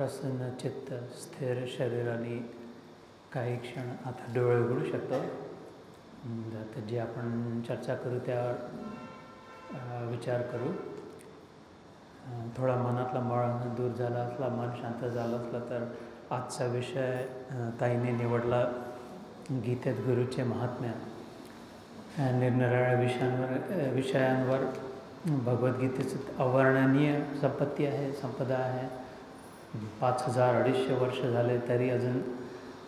प्रसन्न चित्त स्थिर शरीराने काही क्षण आता डोळे उघडू शकतो. आता जे आपण चर्चा करू त्यावर विचार करू. थोडा मनातला मळ दूर झाला असला, मन शांत झालं असलं तर आजचा विषय ताईने निवडला गीतेत गुरुचे महात्म्य. निरनिराळ्या विषयांवर भगवद्गीतेचं अवर्णनीय संपत्ती आहे, संपदा आहे. 5000-250 वर्ष झाले तरी अजून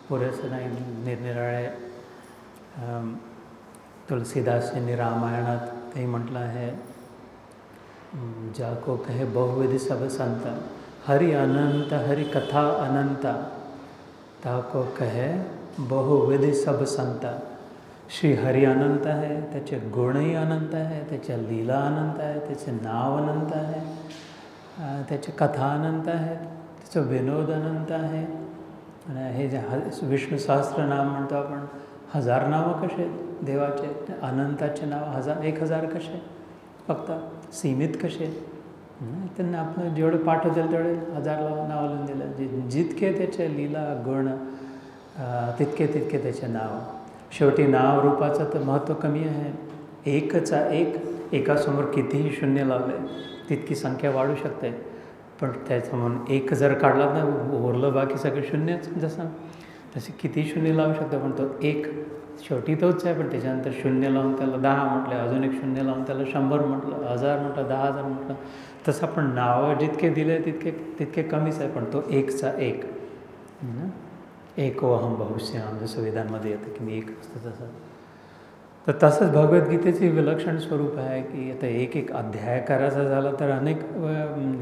पुरेसं नाही. निरनिराळे तुलसीदास यांनी रामायणात काही म्हटलं आहे, जाको कहे बहुविध सब संत, हरि अनंत हरि कथा अनंता, ताको कहे बहुविध सब संत. श्री हरि अनंत आहे, त्याचे गुणही अनंत आहे, त्याच्या लीला अनंत आहे, त्याचे नाव अनंत आहे, त्याचे कथा अनंत आहेत, त्याचं विनोद अनंत आहे. आणि हे जे विष्णू सहस्त्रनाम म्हणतो आपण, 1000 नावं कसे देवाचे, अनंताचे नाव 1000 कसे, फक्त सीमित कसे. त्यांना आपलं जेवढं पाठ होतील तेवढे 1000 नाव लिहून दिलं. जितके त्याचे लीला गुण तितके त्याचे नाव. शेवटी नाव रूपाचं तर महत्त्व कमी आहे. एकचा एक, एकासमोर कितीही शून्य लावले तितकी संख्या वाढू शकते. पण त्याचं म्हणून एक जर काढला ना, उरलं बाकी सगळं शून्यच. जसं तसे किती शून्य लावू शकतो, पण तो एक शेवटी तोच आहे. पण त्याच्यानंतर शून्य लावून त्याला 10 म्हटलं, अजून एक शून्य लावून त्याला 100 म्हटलं, 1000 म्हटलं, 10,000 म्हटलं. तसं आपण नावं जितके दिले तितके कमीच आहे. पण तो एकचा एक, एकोऽहम बहुश्याम, जसं वेदांमध्ये येतं की मी एक असतं तसं. तर तसंच भगवद्गीतेचे विलक्षण स्वरूप आहे की आता एक अध्याय करायचा झाला तर अनेक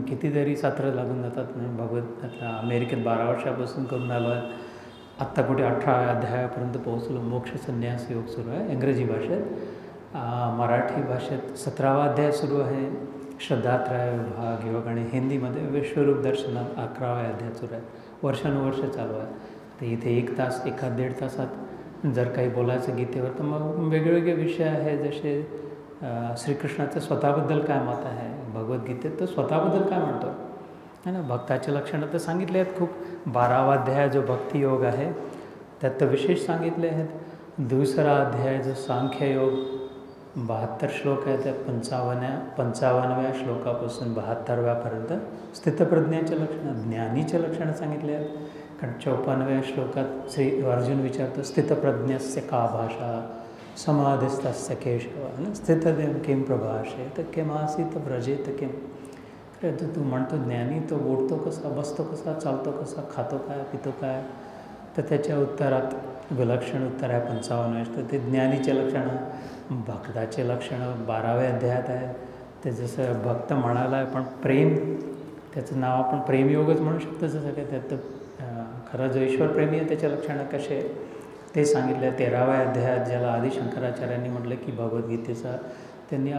कितीतरी सत्र लागून जातात. आता अमेरिकेत 12 वर्षापासून करून आलो आहे. आत्ता कुठे 18 अध्यायापर्यंत पोहोचलो. मोक्ष संन्यास योग सुरू आहे इंग्रजी भाषेत. मराठी भाषेत 17वा अध्याय सुरू आहे, श्रद्धात्रय विभाग योग. आणि हिंदीमध्ये विश्वरूप दर्शनात 11वा अध्याय सुरू आहे. वर्षानुवर्ष चालू आहे. तर इथे 1 तास, 1-1.5 तासात जर काही बोलायचं गीतेवर तर मग वेगवेगळे विषय आहे. जसे श्रीकृष्णाचं स्वतःबद्दल काय मत आहे भगवद्गीतेत, तर स्वतःबद्दल काय म्हणतो है ना. भक्ताचे लक्षणं तर सांगितले आहेत खूप. 12वा अध्याय जो भक्तियोग आहे त्यात तर विशेष सांगितले आहेत. 2रा अध्याय जो सांख्ययोग 72 श्लोक आहे, त्यात 55व्या श्लोकापासून 72व्यापर्यंत स्थितप्रज्ञाचे लक्षणं, ज्ञानीचे लक्षणं सांगितले आहेत. कारण 54व्या श्लोकात श्री अर्जुन विचारतो, स्थितप्रज्ञस्य का भाषा, समाधिस्तस्य केशव, स्थितदेव किं प्रभाषे, तर किमासीत व्रजेत किं. तर तू म्हणतो ज्ञानी, तो उठतो कसा, बसतो कसा, चालतो कसा, खातो काय, पितो काय. तर त्याच्या उत्तरात विलक्षण उत्तर आहे 55. तर ते ज्ञानीचे लक्षणं. भक्ताचे लक्षणं 12व्या अध्यायात आहे. ते जसं भक्त म्हणाला आहे, पण प्रेम, त्याचं नाव आपण प्रेमयोगच म्हणू शकतो. जसं काय त्यात खरं जो ईश्वर प्रेमी आहे त्याचे लक्षणं कसे ते सांगितले. 13व्या अध्यायात ज्याला आदि शंकराचार्यांनी म्हटलं की भगवद्गीतेचा, त्यांनी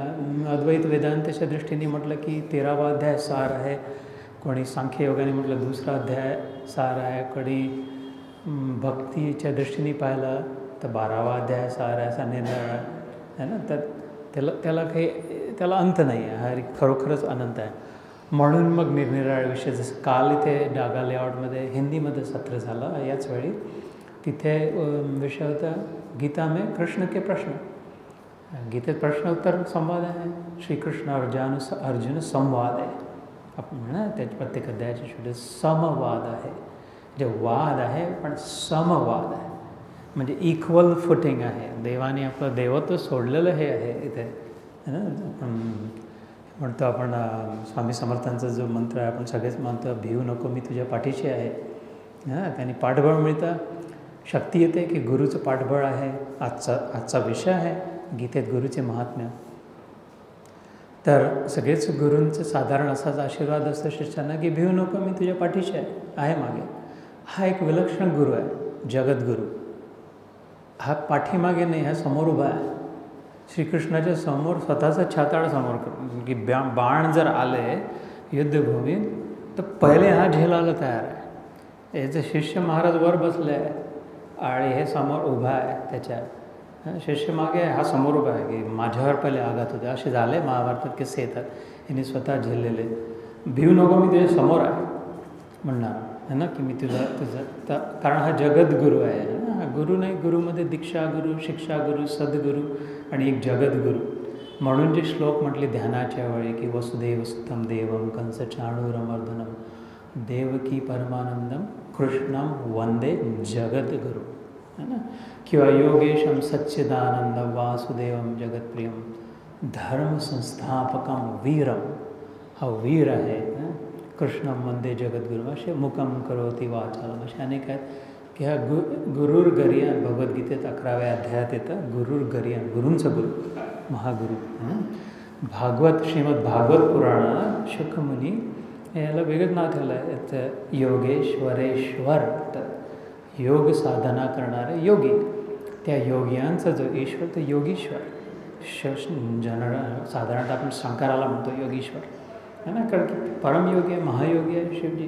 अद्वैत वेदांताच्या दृष्टीने म्हटलं की 13वा अध्याय सार आहे. कोणी सांख्ययोगाने म्हटलं 2रा अध्याय सार आहे. कोणी भक्तीच्या दृष्टीने पाहिलं तर 12वा अध्याय सार आहे, असा निर्णय आहे ना. तर त्याला अंत नाही आहे. हा खरोखरच अनंत आहे. म्हणून मग निरनिराळे विषय, जसं काल इथे डागा लेआउटमध्ये हिंदीमध्ये सत्र झालं याच वेळी, तिथे विषय होता गीता में कृष्ण के प्रश्न. गीतेत प्रश्न उत्तर संवाद आहे. श्रीकृष्ण अर्जुन संवाद आहे. आपण म्हणा त्याच्या प्रत्येक अध्यायाचे शेवटी समवाद आहे. जे वाद आहे पण समवाद आहे, म्हणजे इक्वल फुटिंग आहे. देवाने आपलं देवत्व सोडलेलं हे आहे इथे है ना. आपण म्हणतो आपण स्वामी समर्थांचा जो मंत्र आहे आपण सगळेच मानतो, भिवू नको मी तुझ्या पाठीशी आहे. हां, त्यांनी पाठबळ मिळतं, शक्ती येते की गुरुचं पाठबळ आहे. आजचा विषय आहे गीतेत गुरुचे महात्म्य. तर सगळेच गुरूंचं साधारण असाच आशीर्वाद असतो शिष्यांना की भिवू नको मी तुझ्या पाठीशी आहे मागे. हा एक विलक्षण गुरु आहे, जगद्गुरू. हा पाठीमागे नाही, हा समोर उभा आहे. श्रीकृष्णाच्या समोर स्वतःचा छाताळ समोर करून की बाण जर आले युद्धभूमीत तर पहिले हा झेलायला तयार आहे. याचे शिष्य महाराज वर बसले आहे आणि हे समोर उभा आहे. त्याच्या शिष्य मागे हा समोर उभा आहे की माझ्यावर पहिले आघात होते. असे झाले महाभारतात किस्से येतात. यांनी स्वतः झेललेले. भिवू नको मी तुझ्या समोर आहे. म्हणणार है ना, की मी कारण हा जगद्गुरू आहे ना, हा गुरु नाही, गुरुमध्ये दीक्षा गुरु, शिक्षा गुरु, सद्गुरू आणि एक जगद्गुरू. म्हणून जे श्लोक म्हटले ध्यानाच्या वेळी की वसुदेव सुतं देवम कंस चाणूरमर्दनम देवकी परमानंदम कृष्णम वंदे जगद्गुरु, है ना, किंवा योगेशम सच्चिदानंद वासुदेवम जगत्प्रियम धर्म संस्थापकम वीरम, हा वीर आहे कृष्णम वंदे जगद्गुरु. असे मुकम करोती वाचालम असे अनेक आहेत की हा गुरुर गरियान भगवद्गीतेत 11व्या अध्यायात येतं. गुरुर गरियान, गुरूंचं गुरु, महागुरु. भागवत, श्रीमद भागवत पुराणात शुकमुनी याला वेगळंच नाव ठेवलं आहे. याचं योगेश्वरेश्वर, तर योग साधना करणारे योगी, त्या योगियांचा जो ईश्वर तो योगीश्वर. साधारणतः आपण शंकराला म्हणतो योगीश्वर, है ना, कारण की परमयोगी आहे, महायोगी आहे शिवजी,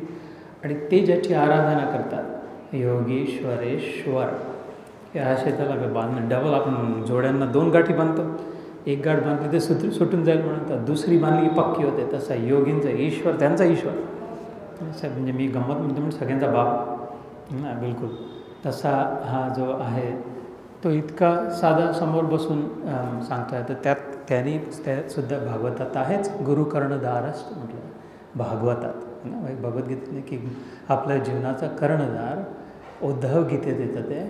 आणि ते ज्याची आराधना करतात योगीश्वरेश्वर. हे असे त्याला बांधणं डबल, आपण जोड्यांना 2 गाठी बांधतो, एक गाठ बांधली ते सुटून जाईल म्हणतात, दुसरी बांधली पक्की होते. तसा योगींचा ईश्वर, त्यांचा ईश्वर, म्हणजे मी गंमत म्हणतो सगळ्यांचा बाप ना, बिलकुल तसा हा जो आहे तो इतका साधा समोर बसून सांगतो आहे. तर त्यांनी सुद्धा भागवतात आहेच, गुरु कर्णधारच म्हटलं भागवतात ना, भगवद्गीतेने की आपल्या जीवनाचा कर्णधार उद्धव गीतेत येतं. ते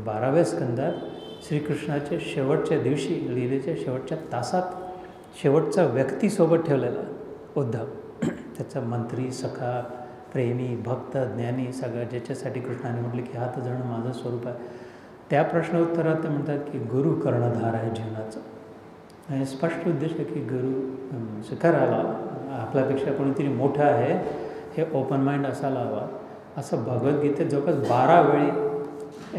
12व्या स्कंदात श्रीकृष्णाच्या शेवटच्या दिवशी, लीलेच्या शेवटच्या तासात शेवटचा व्यक्तीसोबत ठेवलेला उद्धव, त्याचा मंत्री, सखा, प्रेमी, भक्त, ज्ञानी, सगळं ज्याच्यासाठी कृष्णाने म्हटलं की हा तर जण माझं स्वरूप आहे. त्या प्रश्नोत्तरात ते म्हणतात की गुरु कर्णधार आहे जीवनाचं, आणि स्पष्ट उद्देश आहे की गुरु स्वीकारायला आपल्यापेक्षा कोणीतरी मोठं आहे हे ओपन माइंड असायला हवा. असं भगवद्गीतेत जवळपास 12 वेळी,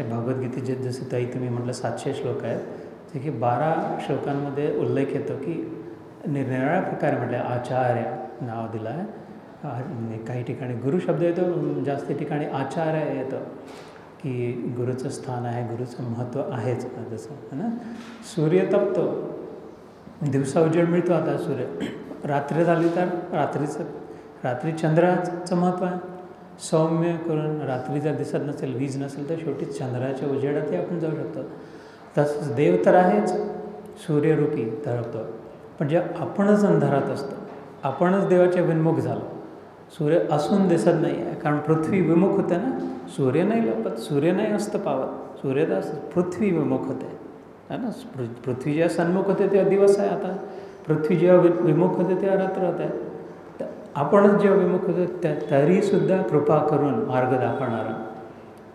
भगवद्गीतेचे जसे ताई तुम्ही म्हटलं 700 श्लोक आहेत, ते की 12 श्लोकांमध्ये उल्लेख येतो की निरनिराळ्या प्रकारे म्हटलं आचार्य नाव दिलं आहे. काही ठिकाणी गुरु शब्द येतो, जास्त ठिकाणी आचार्य येतं की गुरुचं स्थान आहे, गुरुचं महत्त्व आहेच. जसं है ना, सूर्य तपतो, दिवसा उजेड मिळतो, आता सूर्य रात्री झाली तर रात्री चंद्राचं महत्त्व आहे. सौम्य करून रात्री जर दिसत नसेल, वीज नसेल, तर शेवटी चंद्राच्या उजेडातही आपण जाऊ शकतो. तसंच देव तर आहेच, सूर्यरूपी तळपतो, पण जे आपणच अंधारात असतो, आपणच देवाच्या विन्मुख झालो. सूर्य असून दिसत नाही आहे, कारण पृथ्वी विमुख होते ना, सूर्य नाही लपत, सूर्य नाही असतं पावत, सूर्य तर पृथ्वी विमुख होते, है ना. पृथ्वी जेव्हा सन्मुख होते तेव्हा दिवस आहे, आता पृथ्वी जेव्हा विमुख होते तेव्हा रात्र होत आहे. तर आपणच जेव्हा विमुख होतो तरीसुद्धा कृपा करून मार्ग दाखवणारा,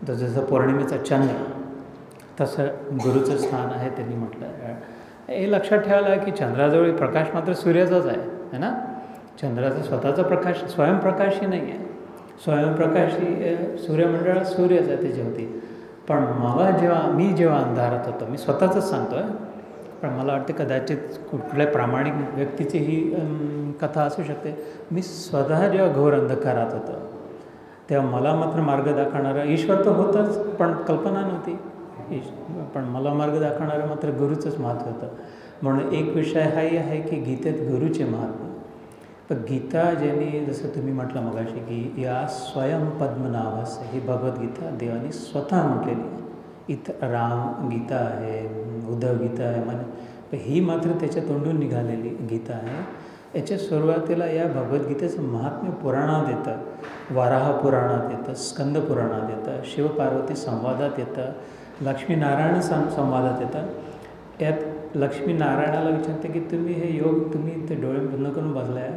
तर जसं पौर्णिमेचा चंद्र तसं गुरुचं स्थान आहे त्यांनी म्हटलं. हे लक्षात ठेवायला आहे की चंद्राजवळ प्रकाश मात्र सूर्याचाच आहे, है ना. चंद्राचा स्वतःचा प्रकाश स्वयंप्रकाशी नाही आहे, स्वयंप्रकाशी सूर्यमंडळात सूर्यच आहे त्याची होती. पण मी जेव्हा अंधारात होतो, मी स्वतःचंच सांगतो आहे, पण मला वाटते कदाचित कुठल्या प्रामाणिक व्यक्तीची ही कथा असू शकते. मी स्वतः जेव्हा घोर अंधकारात होतो तेव्हा मला मात्र मार्ग दाखवणारा ईश्वर तर होतंच, पण कल्पना नव्हती. पण मला मार्ग दाखवणारं मात्र गुरुचंच महत्त्व होतं. म्हणून एक विषय हाही आहे की गीतेत गुरुचे महत्त्व. पण गीता ज्यांनी, जसं तुम्ही म्हटलं मगाशी की या स्वयं पद्मनाभस्य, ही भगवद्गीता देवानी स्वतः म्हटलेली आहे. इथं राम गीता आहे, उद्धव गीता आहे, म्हणजे ही मात्र त्याच्या तोंडून निघालेली गीता आहे. याच्या सुरुवातीला या भगवद्गीतेचं महात्म्य पुराणात येतं, वराह पुराणात येतं, स्कंद पुराणात येतं, शिवपार्वती संवादात येतं, लक्ष्मीनारायण संवादात येतं. यात लक्ष्मीनारायणाला विचारते की तुम्ही हे योग, तुम्ही ते डोळे बंद करून बसले आहे,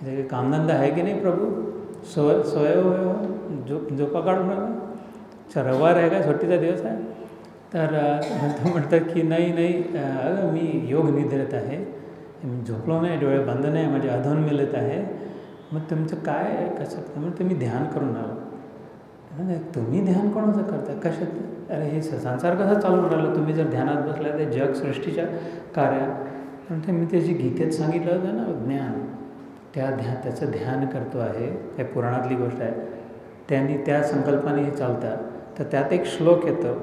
म्हणजे कामधंदा आहे की नाही प्रभू, झोपा काढून राहिला, रविवार आहे का, सुट्टीचा दिवस आहे. तर म्हणतात की नाही अगं मी योग निद्रेत आहे, मी झोपलो नाही, डोळे बंद नाही, माझे अधून मिळत आहे. मग तुमचं काय कसं, म्हणजे तुम्ही ध्यान करून आलो. तुम्ही ध्यान कोणाचं करता, कशात, अरे हे संसार कसा चालून राहिलं, तुम्ही जर ध्यानात बसला ते जग सृष्टीच्या कार्यात. म्हणते मी त्याची गीतेत सांगितलं होतं ना, ज्ञान, त्याचं ध्यान करतो आहे, हे पुराणातली गोष्ट आहे. त्यांनी त्या संकल्पाने हे चालतात. तर त्यात एक श्लोक येतो,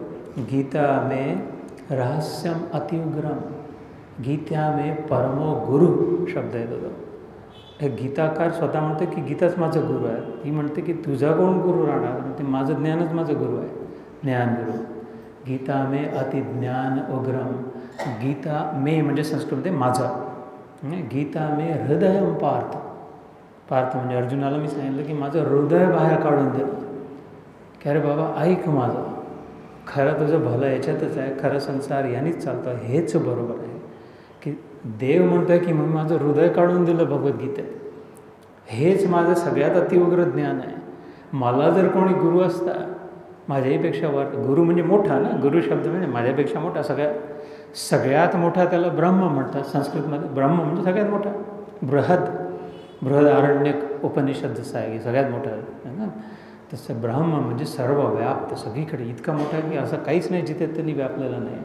गीता में रहस्यम अतिउग्रम, गीता में परमो गुरु शब्द येतो तो. हे गीताकार स्वतः म्हणते की गीताच माझं गुरु आहे. ती म्हणते की तुझा कोण गुरु राहणार, ते माझं ज्ञानच माझं गुरु आहे, ज्ञानगुरु. गीता मे अति ज्ञान उग्रम. गीता मे म्हणजे संस्कृतमध्ये माझं. गीता मे हृदयम पार्थ. पार्थ म्हणजे अर्जुनाला मी सांगितलं की माझं हृदय बाहेर काढून दिलं की अरे बाबा ऐक माझं, खरं तुझं भलं याच्यातच आहे, खरं संसार यांनीच चालतो, हेच बरोबर आहे. की देव म्हणतो आहे की मग माझं हृदय काढून दिलं भगवद्गीतेत, हेच माझं सगळ्यात अतिउग्र ज्ञान आहे. मला जर कोणी गुरु असता माझ्याहीपेक्षा वर, गुरु म्हणजे मोठा ना, गुरु शब्द म्हणजे माझ्यापेक्षा मोठा, सगळ्यात मोठा त्याला ब्रह्म म्हणतात संस्कृतमध्ये. ब्रह्म म्हणजे सगळ्यात मोठा, बृहद आरण्यक उपनिषद जसं आहे की सगळ्यात मोठा आहे ना, तसं ब्रह्म म्हणजे सर्व व्याप्त, सगळीकडे इतका मोठा आहे की असं काहीच नाही जिथे त्यांनी व्यापलेलं नाही.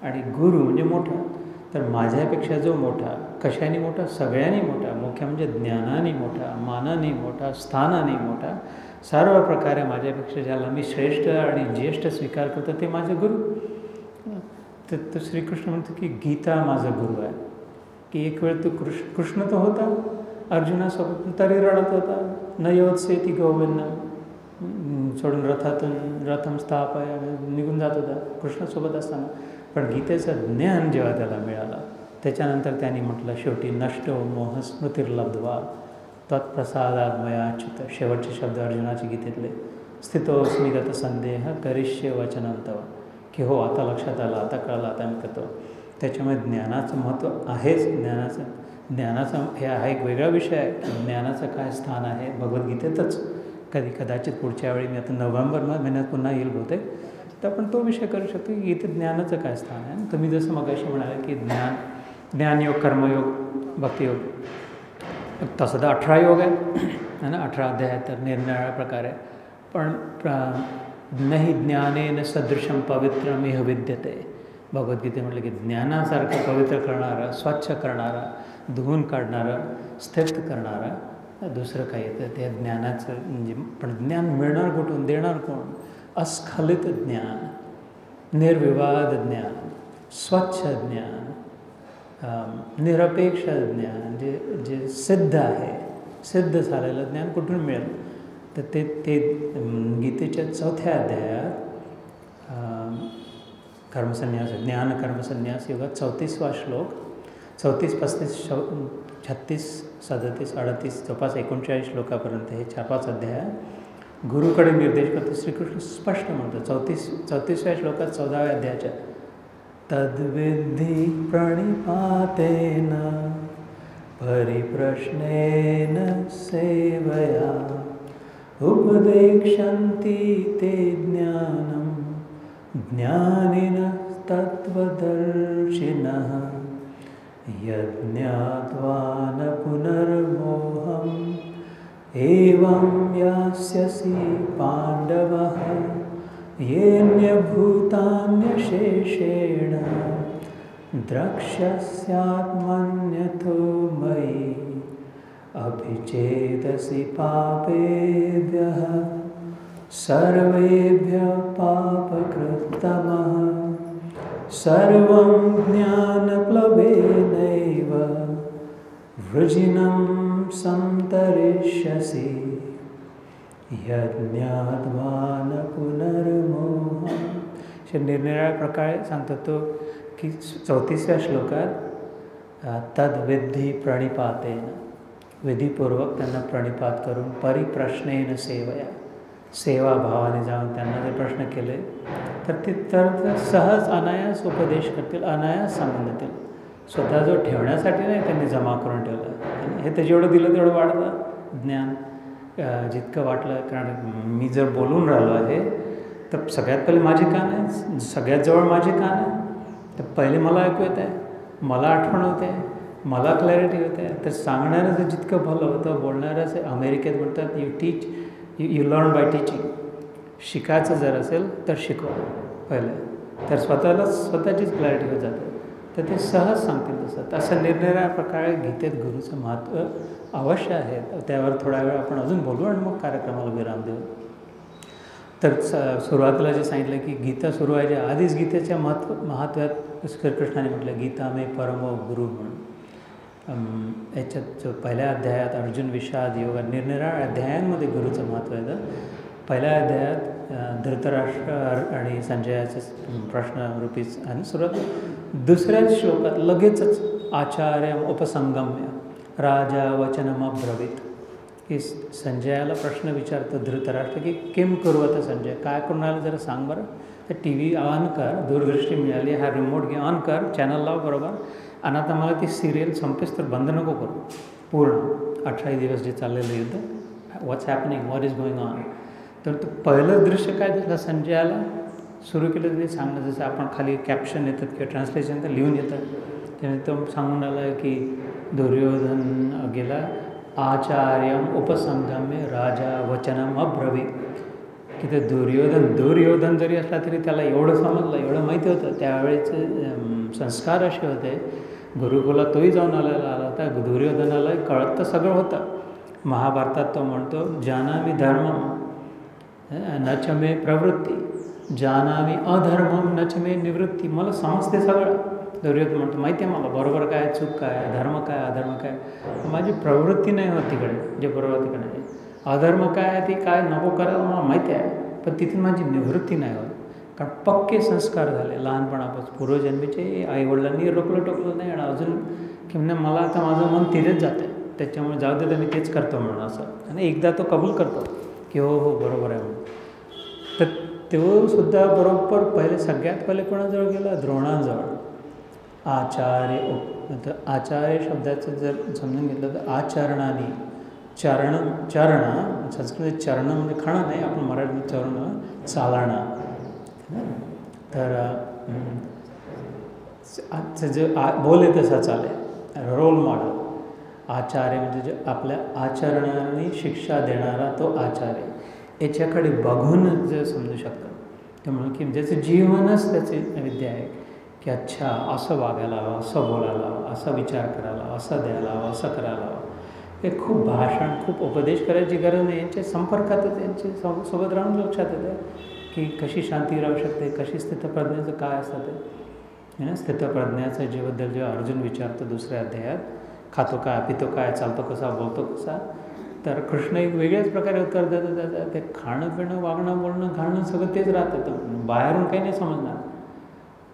आणि गुरु म्हणजे मोठा, तर माझ्यापेक्षा जो मोठा, कशाने मोठा, सगळ्यांनी मोठा, मुख्य म्हणजे ज्ञानाने मोठा, मानाने मोठा, स्थानाने मोठा, सर्व प्रकारे माझ्यापेक्षा ज्याला मी श्रेष्ठ आणि ज्येष्ठ स्वीकार करतो ते माझे गुरु. तर श्रीकृष्ण म्हणतो की गीता माझा गुरु आहे. की एक वेळ तो कृष्ण तो होता अर्जुनासोबत, तरी रडत होता, न योत्सेती गोविंदम, सोडून रथम स्थापय निघून जात होता कृष्णासोबत असताना. पण गीतेचं ज्ञान जेव्हा त्याला मिळालं त्याच्यानंतर त्यांनी म्हटलं शेवटी नष्टो मोह स्मृतिर्लब्ध्वा तत्प्रसादात मया अच्युत. शेवटचे शब्द अर्जुनाचे गीतेतले, स्थितोऽस्मि गत संदेह करिष्ये वचनं तव. की हो आता लक्षात आलं, आता कळलं, आता मी करतो. त्याच्यामुळे ज्ञानाचं महत्त्व आहेच. ज्ञानाचं हे हा एक वेगळा विषय आहे की ज्ञानाचं काय स्थान आहे भगवद्गीतेतच. कदाचित पुढच्या वेळी मी आता नोव्हेंबर महिन्यात पुन्हा येईल बहुतेक, तर आपण तो विषय करू शकतो की इथे ज्ञानाचं काय स्थान आहे. तुम्ही जसं मगाशी म्हणाले की ज्ञानयोग, कर्मयोग, भक्तियोग, तसं तर 18 योग आहे ना, 18 अध्याय आहेत, तर निरनिराळ्या प्रकारे. पण नहि ज्ञानेन सदृशं पवित्रम इह विद्यते. भगवद्गीते म्हटलं की ज्ञानासारखं पवित्र करणारं, स्वच्छ करणारं, धुवून काढणारं, स्थिर करणारं दुसरं काही येतं. त्या ज्ञानाचं म्हणजे पण ज्ञान मिळणार कुठून, देणार कोण? अस्खलित ज्ञान, निर्विवाद ज्ञान, स्वच्छ ज्ञान, निरपेक्ष ज्ञान, जे सिद्ध आहे, सिद्ध झालेलं ज्ञान कुठून मिळेल? तर ते गीतेच्या 4थ्या अध्यायात कर्मसन्यास, ज्ञान कर्मसन्यास योगात 34वा श्लोक, 34, 35, 36, 37, 38, जवळपास 39 श्लोकापर्यंत हे 4-5 अध्याय गुरुकडे निर्देश करतो. श्रीकृष्ण स्पष्ट म्हणतो 34व्या श्लोकात 14व्या अध्यायाच्या, तद्विद्धि प्रणिपातेन परिप्रश्नेन सेवया उपदेक्षन्ति ते ज्ञानं ज्ञानिनः तत्त्वदर्शिनः यज्ञात्वा न पुनर्मोहम् एवं यास्यसि पाण्डवः येन्यभूतान्यशेषेण द्रक्ष्यस्यात्मन्यथो मयि अभिचेतसि पापेभ्यः सर्वेभ्यः पापकृत्तमः सर्वं ज्ञानप्लवेनैव वृजिनं संतरिष्यसि यज्ञात्वा न पुनर्मोहम्. निरनिराळ्या प्रकारे सांगतो तो की 34व्या श्लोकात तद्विद्धि प्रणिपातेन, विधीपूर्वक त्यांना प्रणिपात करून परिप्रश्नेन सेवया, सेवाभावाने जाऊन त्यांना जर प्रश्न केले तर ते तर सहज अनायास उपदेश करतील, अनायास सांगून देतील. स्वतः जो ठेवण्यासाठी नाही त्यांनी जमा करून ठेवलं. हे तर जेवढं दिलं तेवढं वाढतं ज्ञान, जितकं वाटलं. कारण मी जर बोलून राहिलो आहे तर सगळ्यात पहिले माझे कान आहे, सगळ्यात जवळ माझे कान आहे, तर पहिले मला ऐकू येत आहे, मला आठवण होते, मला क्लॅरिटी होते. तर सांगणारं जितकं भलं होतं, बोलणारं अमेरिकेत म्हणतात यू लर्न बाय टीचिंग. शिकायचं जर असेल तर शिकवा पहिले, तर स्वतःचीच क्लॅरिटी होत जाते. तर ते सहज सांगतील तसं निरनिराळ्या प्रकारे गीतेत गुरुचं महत्त्व अवश्य आहे. त्यावर थोडा वेळ आपण अजून बोलू आणि मग कार्यक्रमाला विराम देऊ. तर सुरुवातीला जे सांगितलं की गीता सुरू व्हायच्या आधीच गीतेच्या महत्त्वात श्रीकृष्णाने म्हटलं गीता मे परमो गुरु म्हणून. याच्यात जो पहिल्या अध्यायात अर्जुन विषाद योग निरनिराळ्या अध्यायांमध्ये गुरुचं महत्त्व येतं. पहिल्या अध्यायात धृतराष्ट्र आणि संजयाचे प्रश्नरूपीच आणि सुरुवात दुसऱ्याच श्लोकात लगेचच आचार्य उपसंगम्य राजा वचनमब्रवीत की संजयाला प्रश्न विचारतो धृतराष्ट्र की किम कुर्वत संजय, काय करून राहिलं जरा सांग बरं. तर टी व्ही ऑन कर, दूरदृष्टी मिळाली, हा रिमोट घे, ऑन कर, चॅनल लाव बरोबर, आणि आता मला ती सिरियल संपेस तर बंद नको करू पूर्ण 18 दिवस जे चाललेलं युद्ध, what's happening, what is going on. तर तो पहिलं दृश्य काय दिसलं संजयाला, सुरू केलं ते सांगणं, जसं आपण खाली कॅप्शन येतात किंवा ट्रान्सलेशन तर लिहून येतात, त्याने तो सांगून आला की दुर्योधन गेला आचार्यम उपसंगम्य राजा वचनम अब्रवीत, की ते दुर्योधन जरी असला तरी त्याला एवढं समजलं, एवढं माहिती होतं. त्यावेळेचे संस्कार असे होते, गुरुकुला तोही जाऊन आला होता, दुर्योधनाला कळत तर सगळं होतं. महाभारतात तो म्हणतो जानामि धर्मम न च मे प्रवृत्ती, जानामि अधर्मम न च मे निवृत्ती, मला समजते सगळं. दुर्योधन म्हणतो माहिती आहे मला बरोबर काय, चूक काय, धर्म काय, अधर्म काय, माझी प्रवृत्ती नाही होत तिकडे, जे बरोबर तिकडे आहे. अधर्म काय आहे ती काय नको करायला मला माहिती आहे, पण तिथून माझी निवृत्ती नाही होत, कारण पक्के संस्कार झाले लहानपणापासून पूर्वजन्मीचे. आईवडिलांनी रोखलं टोकलं नाही, आणि अजून की म्हणजे मला आता माझं मन तिथेच जातं, त्याच्यामुळे जाऊ दे तर मी तेच करतो म्हणून असं. आणि एकदा तो कबूल करतो की हो हो बरोबर आहे म्हणून. तर तो सुद्धा बरोबर पहिले सगळ्यात पहिले कोणाजवळ गेला, द्रोणाजवळ. आचार्य, आचार्य शब्दाचं जर समजून घेतलं तर आचरणाने, चरण संस्कृत चरण म्हणजे खाणं नाही, आपण मराठीत चरण चालणं. तर आजचं जे बोले तसा चाले, रोल मॉडेल. आचार्य म्हणजे जे आपल्या आचरणाने शिक्षा देणारा तो आचार्य, याच्याकडे बघून जे समजू शकतं. त्यामुळे की ज्याचं जीवनच त्याची विद्या आहे की अच्छा असं वागायला हवं, असं बोलायला हवं, असा विचार करायला, असं द्यायला हवं, असं करायला हवं. हे खूप भाषण, खूप उपदेश करायची गरज नाही, यांच्या संपर्कातच यांच्या सोबत राहून लक्षात येतं की कशी शांती राहू शकते, कशी स्थितप्रज्ञाचं काय असतं ते. ना स्थितप्रज्ञाचं जेबद्दल जेव्हा अर्जुन विचारतो दुसऱ्या अध्यायात, खातो काय, पितो काय, चालतो कसा, बोलतो कसा, तर कृष्ण एक वेगळ्याच प्रकारे उत्तर देतं. त्याचं ते खाणं पिणं, वागणं, बोलणं, घालणं सगळं तेच राहतं. तर बाहेरून काही नाही समजणार,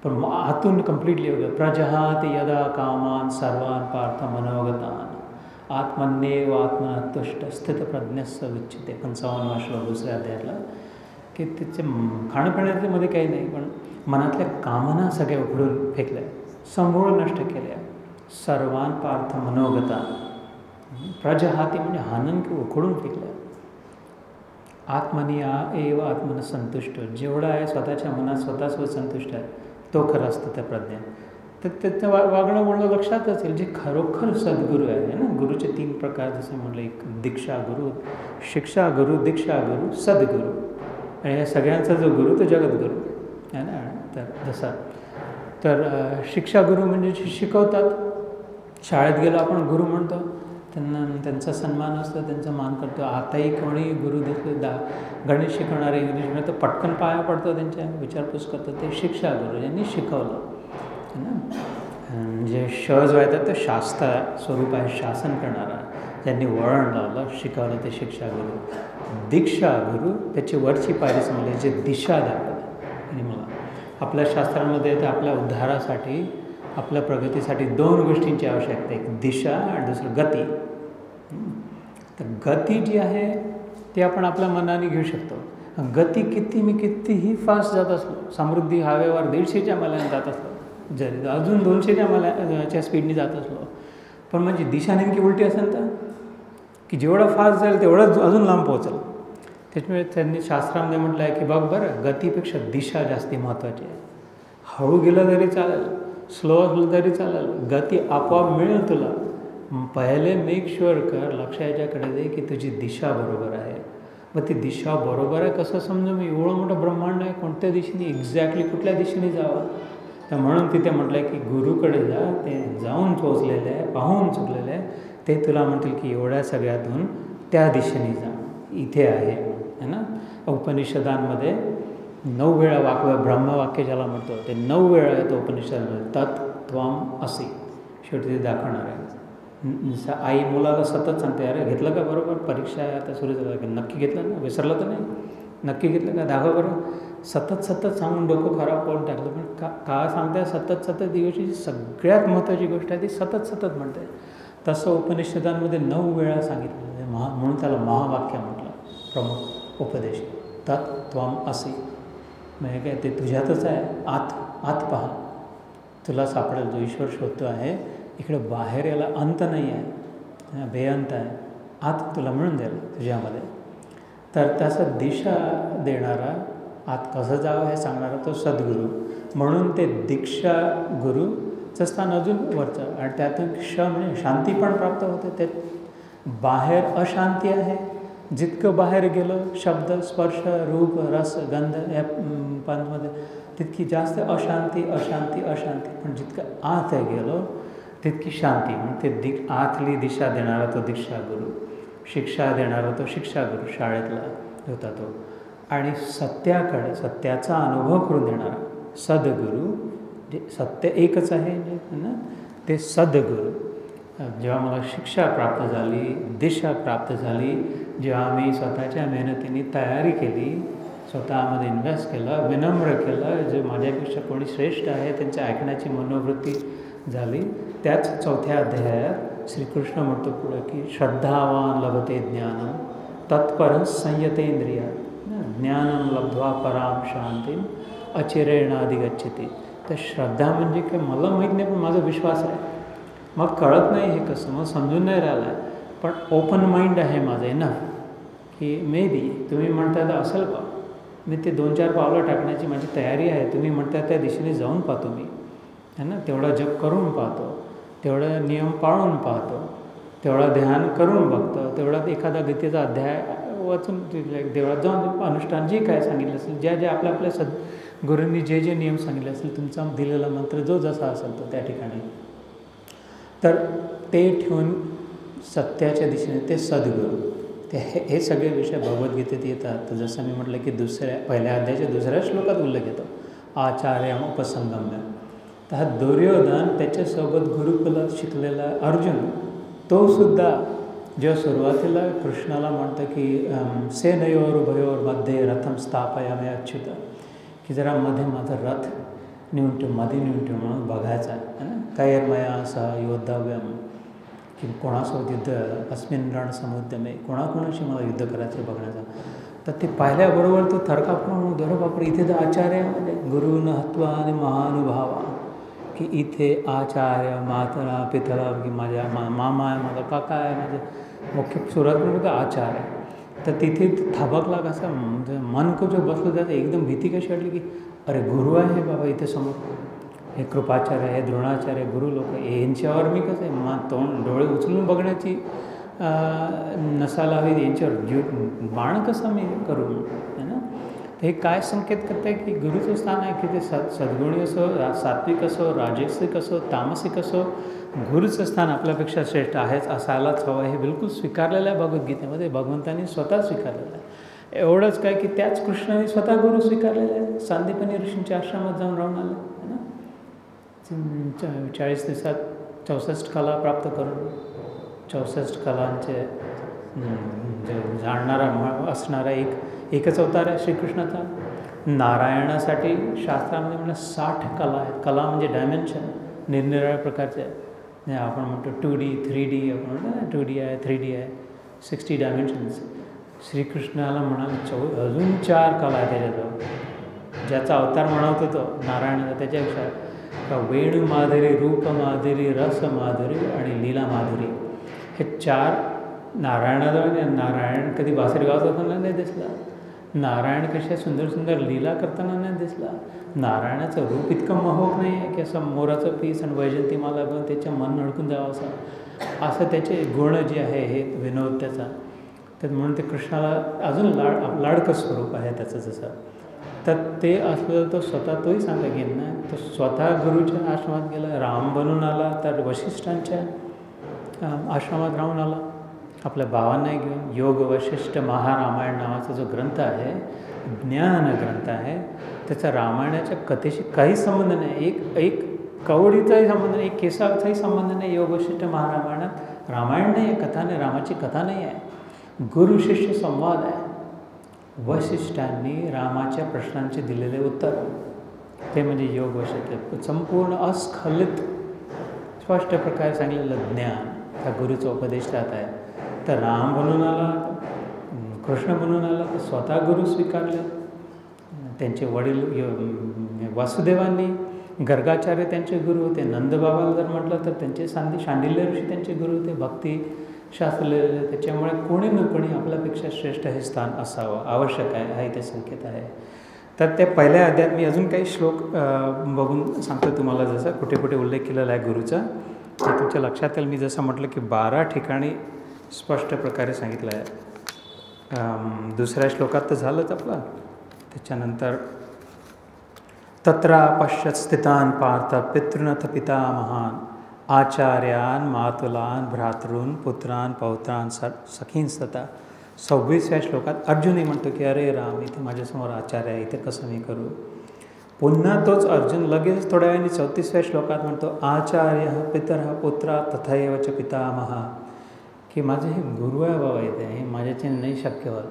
पण आतून कम्प्लिटली होतं. प्रजहाति यदा कामान सर्वान पार्थ मनोगतान आत्मन्येव आत्मनतुष्ट स्थितप्रज्ञस्य उच्यते. 55वां श्लोक दुसऱ्या अध्यायातला, की त्याचे खाणंपिण्यामध्ये काही नाही, पण मनातल्या कामना सगळ्या उघडून फेकल्या, संभूळ नष्ट केल्या. सर्वान पार्थ मनोगतान, प्रजहाती म्हणजे हानन की उखडून फेकल्या. आत्मनिया एव आत्मन संतुष्ट, जेवढा आहे स्वतःच्या मनात स्वतःसोबत संतुष्ट आहे तो खरं असतं त्या प्रज्ञा. तर त्याचं वागणं बोलणं लक्षातच येईल. जे खरोखर सद्गुरू आहे ना, गुरुचे 3 प्रकार जसे म्हटलं, एक दीक्षा गुरु, शिक्षा गुरु, दीक्षा गुरु, सद्गुरू. आणि या सगळ्यांचा जो गुरु तो जगद्गुरू आहे ना. तर जसा तर शिक्षा गुरु म्हणजे जे शिकवतात, शाळेत गेलो आपण गुरु म्हणतो, त्यांना त्यांचा सन्मान असतो, त्यांचा मान करतो. आताही कोणी गुरु दिसले, गणित शिकवणारे, इंग्लिश म्हणजे तर पटकन पाया पडतो, त्यांच्या विचारपूस करतो. ते शिक्षा गुरु, यांनी शिकवलं है ना. जे शज व्हायचं ते शास्त्र स्वरूप आहे, शासन करणारा, ज्यांनी वळण लावलं, शिकवलं, ते शिक्षा गुरु. दीक्षा गुरु त्याची वरची पायरी समजली, जे दिशा दाखवतात. आणि मला आपल्या शास्त्रांमध्ये ते आपल्या उद्धारासाठी, आपल्या प्रगतीसाठी 2 गोष्टींची आवश्यकता, एक दिशा आणि दुसरं गती. तर गती जी आहे ती आपण आपल्या मनाने घेऊ शकतो. गती कितीही फास्ट जात असलो, समृद्धी हायवेवर 150च्या मैलाने जात असलो, जरी अजून 200च्या मैलाच्या स्पीडने जात असलो, पण म्हणजे दिशा नेमकी उलटी असेल तर की जेवढा फास्ट जाईल तेवढंच अजून लांब पोहोचेल. त्याच्यामुळे त्यांनी शास्त्रामध्ये म्हटलं आहे की बघ बरं, गतीपेक्षा दिशा जास्ती महत्त्वाची आहे. हळू गेलं तरी चालेल, स्लो असलं तरी चालेल, गती आपोआप मिळेल तुला. पहिले मेक शुअर कर, लक्ष याच्याकडे दे की तुझी दिशा बरोबर आहे. मग ती दिशा बरोबर आहे कसं समजू मी, एवढं मोठं ब्रह्मांड आहे, कोणत्या दिशेने एक्झॅक्टली कुठल्या दिशेने जावं. तर म्हणून तिथे म्हटलं आहे की गुरुकडे जा, ते जाऊन पोचलेलं आहे, पाहून चुकलेलं आहे, ते तुला म्हणतील की एवढ्या सगळ्यातून त्या दिशेने जा, इथे आहे ना. उपनिषदांमध्ये 9 वेळा ब्रह्मवाक्य ज्याला म्हणतो, ते 9 वेळा येतो उपनिषदामध्ये, तत् त्वम असि, शेवटी ते दाखवणार आहे. आई मुलाला सतत सांगते, अरे घेतलं का बरोबर, परीक्षा आहे आता सुरू झालं की नक्की घेतलं ना, विसरलं तर नाही, नक्की घेतलं का, दाखवा बरं. सतत सतत सांगून डोकं खराब करून टाकलं. पण का सांगताय सतत सतत, दिवशी सगळ्यात महत्त्वाची गोष्ट आहे ती सतत सतत म्हणते. तसं उपनिषदांमध्ये 9 वेळा सांगितलं, म्हणून त्याला महावाक्य म्हटलं, प्रमुख उपदेश. तत् त्वम असि, म्हणजे काय ते तुझ्यातच आहे, आत पहा, तुला सापडेल. जो ईश्वर शोधतो आहे इकडे बाहेर, याला अंत नाही आहे, बेअंत आहे, आत तुला मिळून जाईल तुझ्यामध्ये. तर त्याचं दिशा देणारा, आत कसं जावं हे सांगणारा तो सद्गुरू. म्हणून ते दीक्षा गुरुचं स्थान अजून वरचं, आणि त्यातून म्हणजे शांती पण प्राप्त होते. ते बाहेर अशांती आहे, जितकं बाहेर गेलं शब्द स्पर्श रूप रस गंध या पंचमध्ये तितकी जास्त अशांती अशांती अशांती. पण जितकं आत गेलो तितकी शांती. म्हणून ते आतली दिशा देणारा तो दीक्षा गुरु, शिक्षा देणारा तो शिक्षा गुरु, शाळेतला होता तो. आणि सत्याकडे, सत्याचा अनुभव करून देणारा सद्गुरू, जे सत्य एकच आहे ना, ते सद्गुरू. जेव्हा मला शिक्षा प्राप्त झाली, दिशा प्राप्त झाली, जेव्हा मी स्वतःच्या मेहनतीने तयारी केली, स्वतःमध्ये इन्व्हेस्ट केलं, विनम्र केलं, जे माझ्यापेक्षा कोणी श्रेष्ठ आहे त्यांच्या ऐकण्याची मनोवृत्ती झाली, त्याच 4थ्या अध्यायात श्रीकृष्ण म्हणतो पुढं की श्रद्धावान लभते ज्ञानम तत्परं संयतेंद्रिया ज्ञानम लब्ध्वा पराम शांतीम अचिरेणाधिगच्छति. तर श्रद्धा म्हणजे काय मला माहीत नाही, पण माझा विश्वास आहे. मग कळत नाही हे कसं, मग समजून नाही राहिलं आहे, पण ओपन माइंड आहे माझं इनफ की मे बी तुम्ही म्हणता तर असेल का, मी ते 2-4 पावलं टाकण्याची माझी तयारी आहे. तुम्ही म्हणता त्या दिशेने जाऊन पाहतो मी, है ना, तेवढा जप करून पाहतो, तेवढं नियम पाळून पाहतो, तेवढं ध्यान करून बघतो, तेवढा एखादा गीतेचा अध्याय वाचून देवळात जाऊन अनुष्ठान जे काय सांगितलं असेल, ज्या आपल्या गुरूंनी जे नियम सांगितले असेल, तुमचा दिलेला मंत्र जो जसा असेल तो त्या ठिकाणी, तर ते ठेवून सत्याच्या दिशेने ते सद्गुरू. ते हे सगळे विषय भगवद्गीतेत येतात. तर जसं मी म्हटलं की पहिल्या अध्यायाच्या 2ऱ्या श्लोकात उल्लेख येतो, आचार्यम उपसंगम्य. तर हा दुर्योधन, त्याच्यासोबत गुरुकुलात शिकलेला अर्जुन, तो सुद्धा जेव्हा सुरुवातीला कृष्णाला म्हणतं की सेनयोर उभयोर मध्ये रथम स्थापयामे अच्युत, की जरा मध्ये माझा रथ नेऊन ठेव, मध्ये नेऊन ठेव म्हणून बघायचा आहे ना. कैर्मया सह योद्धाव्यम, की कोणासोबत युद्ध, अस्मिन रण समुद्यमे, कोणाकोणाशी मला युद्ध करायचं बघण्याचं. तर ते पाहिल्याबरोबर तो थरकाप म्हणून दर बापरे, इथे तर आचार्य म्हणजे गुरुन हत्वा आणि महानुभावा, की इथे आचार्य मातरा पितळा, की माझ्या मामा आहे, माझा काका आहे, माझे मुख्य सुरुवात म्हणून आचार्य. तर तिथे थबकला कसा, म्हणजे मन को जो बसलं त्याचं एकदम भीती कशी वाटली की अरे गुरु आहे बाबा इथे समोर, हे कृपाचार्य, हे द्रोणाचार्य, गुरु लोक, यांच्यावर मी कसं आहे तोंड डोळे उचलून बघण्याची नसायला हवी, यांच्यावर बाण कसं मी करू, है ना. हे काय संकेत करतं आहे की गुरुचं स्थान आहे की ते सद्गुणी असो, सात्विक असो, राजसिक असो, तामसिक असो, गुरुचं स्थान आपल्यापेक्षा श्रेष्ठ आहेच, असायलाच हवं. हे बिलकुल स्वीकारलेलं आहे भगवद्गीतेमध्ये, भगवंतांनी स्वतः स्वीकारलेलं आहे. एवढंच काय की त्याच कृष्णाने स्वतः गुरु स्वीकारलेले आहे. सांदीपनी ऋषींच्या आश्रमात जाऊन राहून आले, है ना. 40 दिवसात 64 कला प्राप्त करून, 64 कलांचे जाणणारा असणारा एकच अवतार आहे श्रीकृष्णाचा. नारायणासाठी शास्त्रामध्ये म्हणजे 60 कला आहेत. कला म्हणजे डायमेन्शन, निरनिराळ्या प्रकारचे आहेत. आपण म्हणतो 2D 3D, आपण म्हणतो ना 2D आहे 3D आहे, 60 डायमेन्शन्स. श्रीकृष्णाला म्हणाल अजून 4 कला आहे त्याच्याजवळ, ज्याचा अवतार म्हणत होतो नारायणाचा, त्याच्यापेक्षा का वेणू माधुरी, रूप माधुरी, रस माधुरी आणि लीला माधुरी, हे 4 नारायणाजवळ. नारायण कधी बासरी गावात होताना नाही दिसला, नारायण कशा सुंदर सुंदर लीला करताना नाही दिसला. नारायणाचं रूप इतकं मोहक नाही आहे की असं मोराचं पीस आणि वैजंतीमाला बघून त्याच्या मन अडकून जावं असं त्याचे गुण जे आहे हे विनोद त्याचा. तर म्हणून ते कृष्णाला अजून लाडकं स्वरूप आहे त्याचं जसं. तर ते असलं तो स्वतः तोही सांगा गेला ना, तो स्वतः गुरुच्या आश्रमात गेला, राम बनून आला, तर वशिष्ठांच्या आश्रमात राहून आला आपल्या भावांना घेऊन. योग वशिष्ठ महारामायण नावाचा जो ग्रंथ आहे, ज्ञान ग्रंथ आहे, त्याचा रामायणाच्या कथेशी काही संबंध नाही, एक कवडीचाही संबंध नाही, एक केसाचाही संबंध नाही योग वशिष्ठ महारामायणात रामायण नाही आहे, कथा नाही, रामाची कथा नाही आहे, गुरु शिष्य संवाद आहे. वसिष्ठांनी रामाच्या प्रश्नांचे दिलेले उत्तर, ते म्हणजे योग वैशिष्ट्य, संपूर्ण अस्खलित स्पष्ट प्रकारे सांगलेलं ज्ञान त्या गुरुचा उपदेश त्यात आहे. तर राम बनून आला, कृष्ण बनून आला, तर स्वतः गुरु स्वीकारले. त्यांचे वडील वासुदेवांनी, गर्गाचार्य त्यांचे गुरु होते. नंदबाबाला जर म्हटलं तर त्यांचे शांडिल्य ऋषी त्यांचे गुरु होते, भक्तिशास्त्र. त्याच्यामुळे कोणी न कोणी आपल्यापेक्षा श्रेष्ठ हे स्थान असावं आवश्यक आहे, हा इथे संकेत आहे. तर त्या पहिल्या अध्यायात मी अजून काही श्लोक बघून सांगतो तुम्हाला, जसं कुठे कुठे उल्लेख केलेला आहे गुरुचा, ते तुमच्या लक्षात येईल. मी जसं म्हटलं की 12 ठिकाणी स्पष्ट प्रकारे सांगितलं आहे. दुसऱ्या श्लोकात तर झालंच आपलं. त्याच्यानंतर तत्रा पश्यत स्थितान पार्थ पितृनथ पितामहान आचार्यान मातुलान भ्रातॄन पुत्रान पौत्रान सखींस्तता. 26व्या श्लोकात अर्जुनही म्हणतो की अरे राम, इथे माझ्यासमोर आचार्य आहे, इथे कसं मी करू. पुन्हा तोच अर्जुन लगेच थोड्या वेळाने 34व्या श्लोकात म्हणतो आचार्य पितर पुत्रा तथैव च पितामहा, की माझे हे गुरु आहे बाबा, इथे हे माझ्याचे नाही शक्य होत.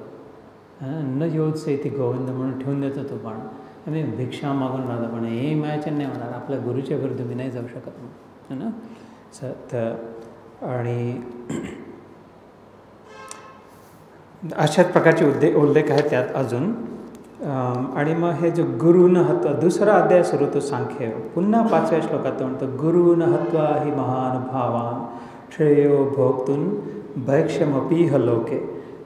न योजसे इथे गोविंद म्हणून ठेवून देतो तो, पण आम्ही भिक्षा मागून राहतो, पण हे माझ्याचे नाही होणार, आपल्या गुरुच्या विरुद्ध मी नाही जाऊ शकत म्हणून, है ना. तर आणि अशाच प्रकारचे उल्लेख आहे त्यात अजून. आणि मग हे जो गुरुन हत्वा, दुसरा अध्याय सुरू होतो सांख्य. पुन्हा 5व्या श्लोकात तो म्हणतो गुरुन हत्वा हि महानुभावान श्रेयो भोक्तुन भैक्षमपीह लोके.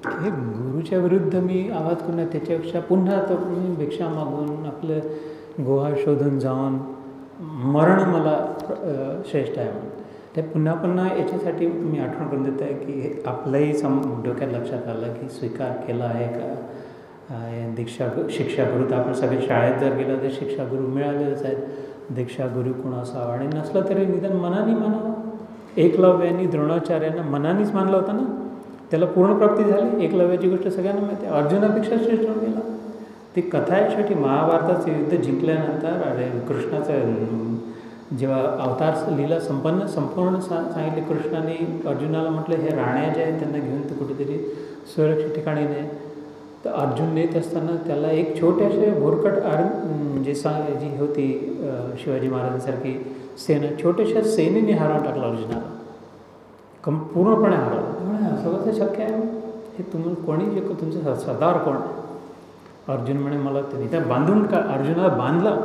हे गुरुच्या विरुद्ध मी आवाज करून त्याच्यापेक्षा पुन्हा तो मी भिक्षा मागून आपलं गुहा शोधून जाऊन मरण मला श्रेष्ठ आहे म्हणून. ते पुन्हा पुन्हा याच्यासाठी मी आठवण करून देत आहे की आपलंही डोक्यात लक्षात आलं की स्वीकार केला आहे का शिक्षागुरू. तर आपण सगळे शाळेत जर गेलं तर शिक्षागुरू मिळालेच आहेत. दीक्षागुरू कोण असावा, आणि नसलं तरी निदान मनाने मानावं. एकलव्यानी द्रोणाचार्यांना मनानेच मानलं होतं ना, त्याला पूर्ण प्राप्ती झाली. एकलव्याची गोष्ट सगळ्यांना माहिती आहे, अर्जुनापेक्षा श्रेष्ठ होऊन गेला. ती कथा आहे शेवटी. महाभारताचं युद्ध जिंकल्यानंतर अरे कृष्णाचं जेव्हा अवतार लीला संपूर्ण सांगितले कृष्णाने अर्जुनाला म्हटलं हे राण्या जे आहेत त्यांना घेऊन तर कुठेतरी सुरक्षित ठिकाणी नाही. तर अर्जुन नेत असताना त्याला एक छोट्याशा भोरकट जी होती शिवाजी महाराजांसारखी सेना, छोट्याशा सेनेने हरवून टाकला अर्जुनाला, पूर्णपणे हरवलं. त्यामुळे असं कसं शक्य आहे, हे तुम्ही कोणी शिकव, तुमचं सरदार कोण आहे. अर्जुन म्हणे मला ते त्या बांधून का, अर्जुनाला बांधला,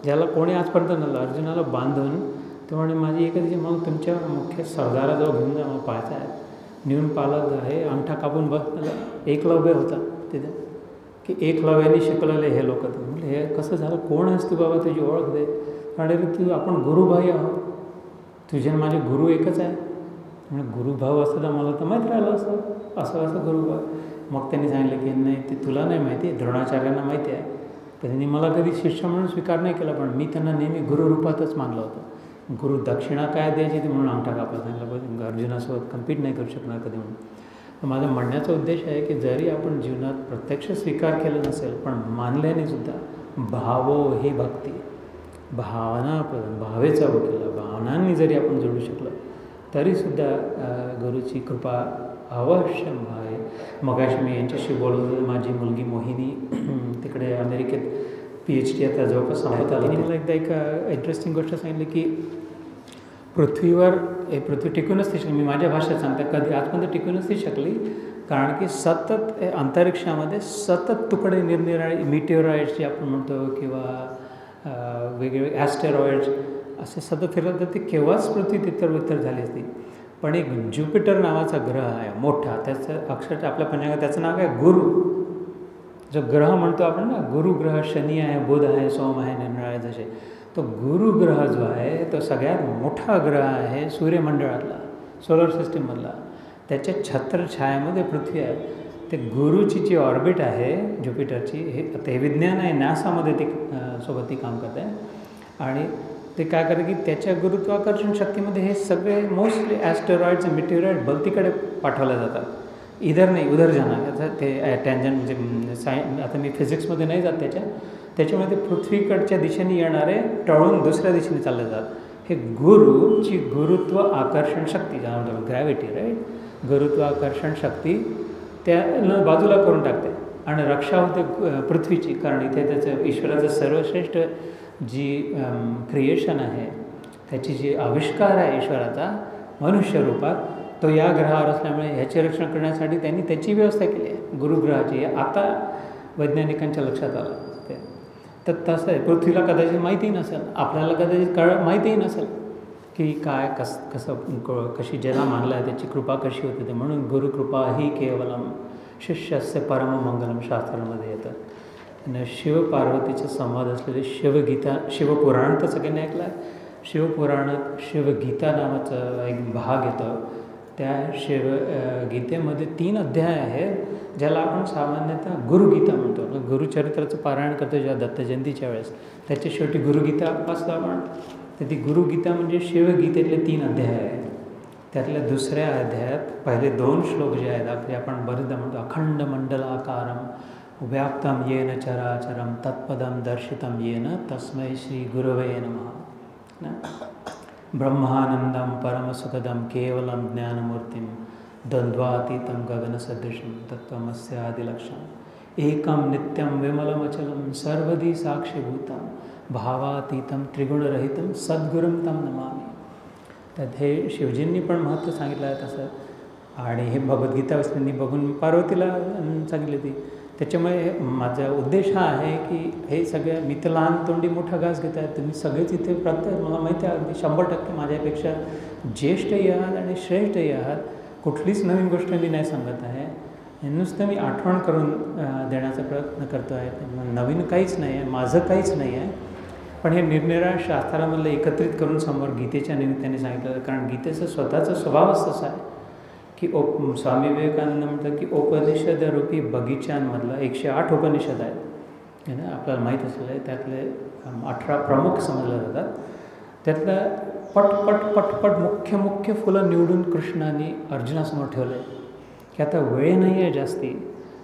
ज्याला कोणी आजपर्यंत नव्हतं, अर्जुनाला बांधून ते म्हणे माझी एकच दिवशी मला तुमच्या मुख्य सरदाराजवळ घेऊन जा, मला पाहायचं आहे. नेऊन पाहिलं आहे, अंगठा कापून बस. एकलव्य होता तिथे, की एकलव्याने शिकवलेले हे लोक. म्हटलं हे कसं झालं, कोण आहेस तू बाबा, तुझी ओळख दे. आणि तू आपण गुरुभाई आहोत, तुझे माझे गुरु एकच आहे. म्हणजे गुरुभाव असतं तर मला तर माहीत राहिलं असं गुरुभाव. मग त्यांनी सांगितलं की नाही ते तुला नाही माहिती, द्रोणाचार्यांना माहिती आहे, पण त्यांनी मला कधी शिष्य म्हणून स्वीकार नाही केला, पण मी त्यांना नेहमी गुरुरूपातच मानलं होतं. गुरु दक्षिणा काय द्यायची ते म्हणून अंगठा कापायला सांगितलं, अर्जुनासोबत कम्पीट नाही करू शकणार कधी म्हणून. तर माझा म्हणण्याचा उद्देश आहे की जरी आपण जीवनात प्रत्यक्ष स्वीकार केलं नसेल, पण मानल्याने सुद्धा भावो ही भक्ती, भावेचा केला, भावनांनी जरी आपण जोडू शकलो तरीसुद्धा गुरुची कृपा अवश्य आहे. मगाशी मी यांच्याशी बोलत, माझी मुलगी मोहिनी तिकडे अमेरिकेत PhD आता जवळपास संपत आली. मला एकदा एक इंटरेस्टिंग गोष्ट सांगितली की पृथ्वीवर पृथ्वी टिकूनच ती शकली, मी माझ्या भाषेत सांगते, कधी आजपर्यंत टिकूनच ती शकली, कारण की सतत अंतरिक्षामध्ये सतत तुकडे निरनिराळे मिटिओराइड्स जे आपण म्हणतो किंवा वेगवेगळे ॲस्टेरॉइड्स असे सतत फिरत, तर ते केव्हाच पृथ्वी तितर झाली असती. पण एक ज्युपिटर नावाचा ग्रह आहे मोठा, त्याचं अक्षरशः आपल्या पंचांगात त्याचं नाव आहे गुरु. जो ग्रह म्हणतो आपण ना, गुरुग्रह शनी आहे, बुध आहे, सोम आहे, निरनिराळे जसे, तो गुरुग्रह जो आहे तो सगळ्यात मोठा ग्रह आहे सूर्यमंडळातला, सोलर सिस्टीममधला. त्याच्या छत्रछायामध्ये पृथ्वी आहे. ते गुरुची जी ऑर्बिट आहे ज्युपिटरची, हे विज्ञान आहे, नासामध्ये ती सोबत ती काम करत आहे. आणि ते काय करते की त्याच्या गुरुत्वाकर्षण शक्तीमध्ये हे सगळे मोस्टली ॲस्टेरॉइड्स मिटिओराइड भलतीकडे पाठवले जातात. इधर नाही उधर जाणार, ते टँजंट म्हणजे आता मी फिजिक्समध्ये नाही जात त्याच्यामुळे ते पृथ्वीकडच्या दिशेने येणारे टळून दुसऱ्या दिशेने चालले जातात. हे गुरुची गुरुत्व आकर्षण शक्ती, ज्याला ग्रॅव्हिटी, राईट, गुरुत्व आकर्षण शक्ती त्याला बाजूला करून टाकते आणि रक्षा होते पृथ्वीची. कारण इथे त्याचं ईश्वराचं सर्वश्रेष्ठ जी क्रिएशन आहे, त्याची जी आविष्कार आहे ईश्वराचा मनुष्य रूपात, तो या ग्रहावर असल्यामुळे ह्याचे रक्षण करण्यासाठी त्यांनी त्याची व्यवस्था केली आहे गुरुग्रहाची. आता वैज्ञानिकांच्या लक्षात आलं ते. तर तसं आहे, पृथ्वीला कदाचित माहितीही नसेल, आपल्याला कदाचित माहितीही नसेल की काय कशी ज्याला मानलं आहे त्याची कृपा कशी होते ते. म्हणून गुरुकृपा ही केवलम शिष्यस्य परममंगलम शास्त्रामध्ये येतं. आणि शिवपार्वतीचे संवाद असलेले शिवगीता, शिवपुराण तर सगळ्यांनी ऐकलं आहे. शिवपुराणात शिवगीता नावाचा एक भाग येतो. त्या शिवगीतेमध्ये 3 अध्याय आहेत ज्याला आपण सामान्यतः गुरुगीता म्हणतो. गुरुचरित्राचं पारायण करतो जेव्हा दत्त जयंतीच्या वेळेस, त्याच्या शेवटी गुरुगीता वाचतो आपण. तर ती गुरुगीता म्हणजे शिवगीतेतले 3 अध्याय आहेत. त्यातल्या दुसऱ्या अध्यायात पहिले 2 श्लोक जे आहेत, आपले आपण बरेचदा म्हणतो अखंड मंडलाकारम व्याप्तम येन चराचरम तत्पदम दर्शितम येन तस्मै श्री गुरवे नमः. ब्रह्मानंदम परमसुखदम केवलम ज्ञानमूर्तिम द्वंद्वातीतं गगनसदृशं तत्त्वमस्यादिलक्षणम् एकं नित्यं विमलमचलं सर्वदी साक्षीभूतं भावातीतं त्रिगुणरहितं सद्गुरुं तं नमामि. त्यात हे शिवजींनी पण महत्त्व सांगितलं आहे तसं. आणि हे भगवद्गीता त्यांनी बघून पार्वतीला सांगितली ती. त्याच्यामुळे माझा उद्देश हा आहे की हे सगळे, मी तर लहान तोंडी मोठा घास घेत आहे, तुम्ही सगळेच इथे प्रत्येक, मला माहिती आहे अगदी 100% माझ्यापेक्षा ज्येष्ठही आहात आणि श्रेष्ठही आहात. कुठलीच नवीन गोष्ट मी नाही सांगत आहे, नुसतं मी आठवण करून देण्याचा प्रयत्न करतो आहे. नवीन काहीच नाही आहे, माझं काहीच नाही आहे, पण हे निरनिराळ्या शास्त्रामधलं एकत्रित करून समोर गीतेच्या निमित्ताने सांगितलं. कारण गीतेचा स्वतःचा स्वभावच तसा आहे की स्वामी विवेकानंद म्हणतात की उपनिषद रूपी बगीच्यांमधलं 108 उपनिषद आहेत ना, आपल्याला माहीत असलेलं आहे. त्यातले 18 प्रमुख समजले जातात. त्यातलं पटपट मुख्य फुलं निवडून कृष्णाने अर्जुनासमोर ठेवलं आहे की आता वेळ नाही आहे जास्ती.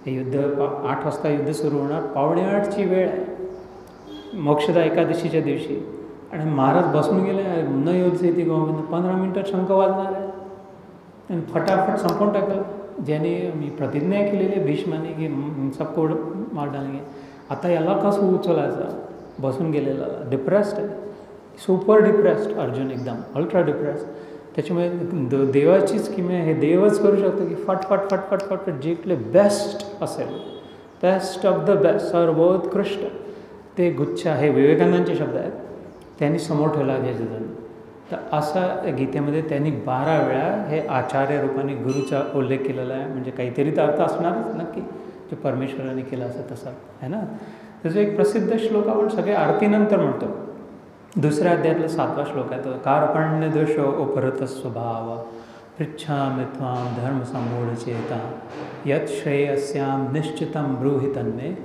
हे युद्ध 8 वाजता युद्ध सुरू होणार, 7:45ची वेळ आहे मोक्षदा एकादशीच्या दिवशी, आणि महाराज बसून गेले, न युद्ध येते गोविंद, 15 मिनटात शंख वाजणार आहे आणि फटाफट संपवून टाकलं. ज्याने मी प्रतिज्ञा केलेली आहे भीष्माने की सबको मार डालेंगे, आता याला कसं उचलायचं, बसून गेलेला डिप्रेस्ड आहे, सुपर डिप्रेस्ड अर्जुन, एकदम अल्ट्रा डिप्रेस्ड. त्याच्यामुळे देवाचीच किमया, हे देवच करू शकतो की फट जिंकले बेस्ट असेल, बेस्ट ऑफ द बेस्ट, सर्वोत्कृष्ट ते गुच्छ, हे विवेकानंदांचे शब्द आहेत, त्यांनी समोर ठेवला घ्यायचं. तर असा गीतेमध्ये त्यांनी 12 वेळा हे आचार्य रूपाने गुरुचा उल्लेख केलेला आहे. म्हणजे काहीतरी तर अर्थ असणारच नक्की, जे परमेश्वराने केला असं तसा आहे ना. त्याचा एक प्रसिद्ध श्लोक आपण सगळे आरतीनंतर म्हणतो. 2ऱ्या अध्यायातला 7वा श्लोक आहे तो, कार्पण्य दोषो उपरत स्वभाव पृच्छामि त्वां धर्मसम्मूढचेता यत् श्रेयस्यां निश्चितं ब्रूहि तन्मे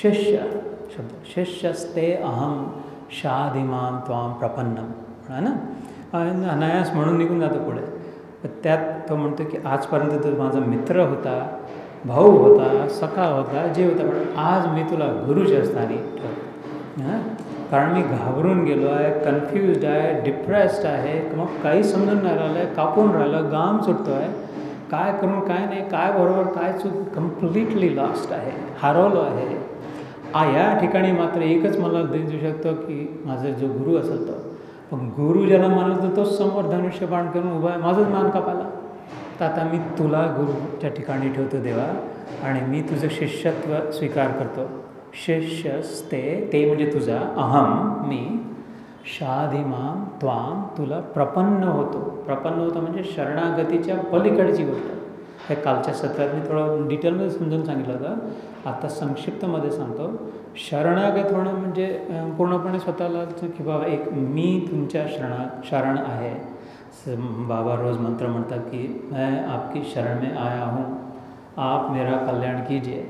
शिष्य शब्द, शिष्यस्ते अहम शाधिमां त्वां प्रपन्नम, है ना. अनायास म्हणून निघून जातो पुढे. त्यात तो म्हणतो की आजपर्यंत तो माझा मित्र होता, भाऊ होता, सखा होता, जे होता, पण आज मी तुला गुरुच्या स्थानी ठेवतो. हां, कारण मी घाबरून गेलो आहे, कन्फ्युज्ड आहे, डिप्रेस्ड आहे, मग काही समजून नाही राहिलं आहे, कापून राहिलं, घाम सुटतो आहे, काय करून काय नाही, काय बरोबर काय चूक, कम्प्लिटली लॉस्ट आहे, हरवलो आहे. या ठिकाणी मात्र एकच मला देऊ शकतो की माझा जो गुरु असेल तो, पण गुरु ज्याला मानलं तो समोर धनुष्यबाण करून उभा आहे, माझंच मान कापायला. तर आता मी तुला गुरुच्या ठिकाणी ठेवतो देवा, आणि मी तुझं शिष्यत्व स्वीकार करतो. शिष्यस्ते, ते म्हणजे तुझा, अहम मी, शाधिमां त्वां, तुला प्रपन्न होतो. प्रपन्न होतो म्हणजे शरणागतीच्या पलीकडची गोष्ट. हे कालच्या सत्रात मी थोडं डिटेलमध्ये समजून सांगितलं होतं, आता संक्षिप्तमध्ये सांगतो. शरणागत होणं म्हणजे पूर्णपणे स्वतःला की बाबा एक मी तुमच्या शरण आहे. बाबा रोज़ मंत्र म्हणतात की मैं आपकी शरण में आया हूँ, आप मेरा कल्याण कीजिए,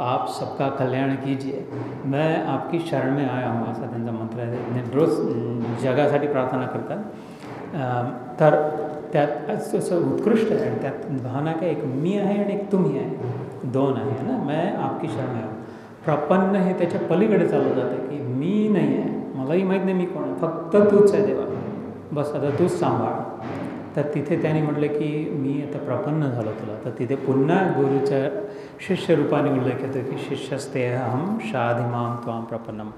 आप सबका कल्याण कीजिए, मैं आपकी शरण में आया हूँ, असा त्यांचा मंत्र आहे. रोज जगासाठी प्रार्थना करतात. तर त्यात असं उत्कृष्ट आहे, आणि त्यात भावना काय, एक मी आहे आणि एक तुम्ही आहे, 2 आहे ना. मैं आपकी शरण आहे. प्रपन्न हे त्याच्या पलीकडे चाललं जातं की मी नाही आहे, मलाही माहीत नाही मी कोण आहे, फक्त तूच आहे देवा. बस आता तूच सांभाळ. तर तिथे त्याने म्हटलं की मी आता प्रपन्न झालो तुला. तर तिथे पुन्हा गुरुच्या शिष्यरूपाने उल्लेख येतो की शिष्यस्तेहम शाधिमाम त्वाम प्रपन्नम.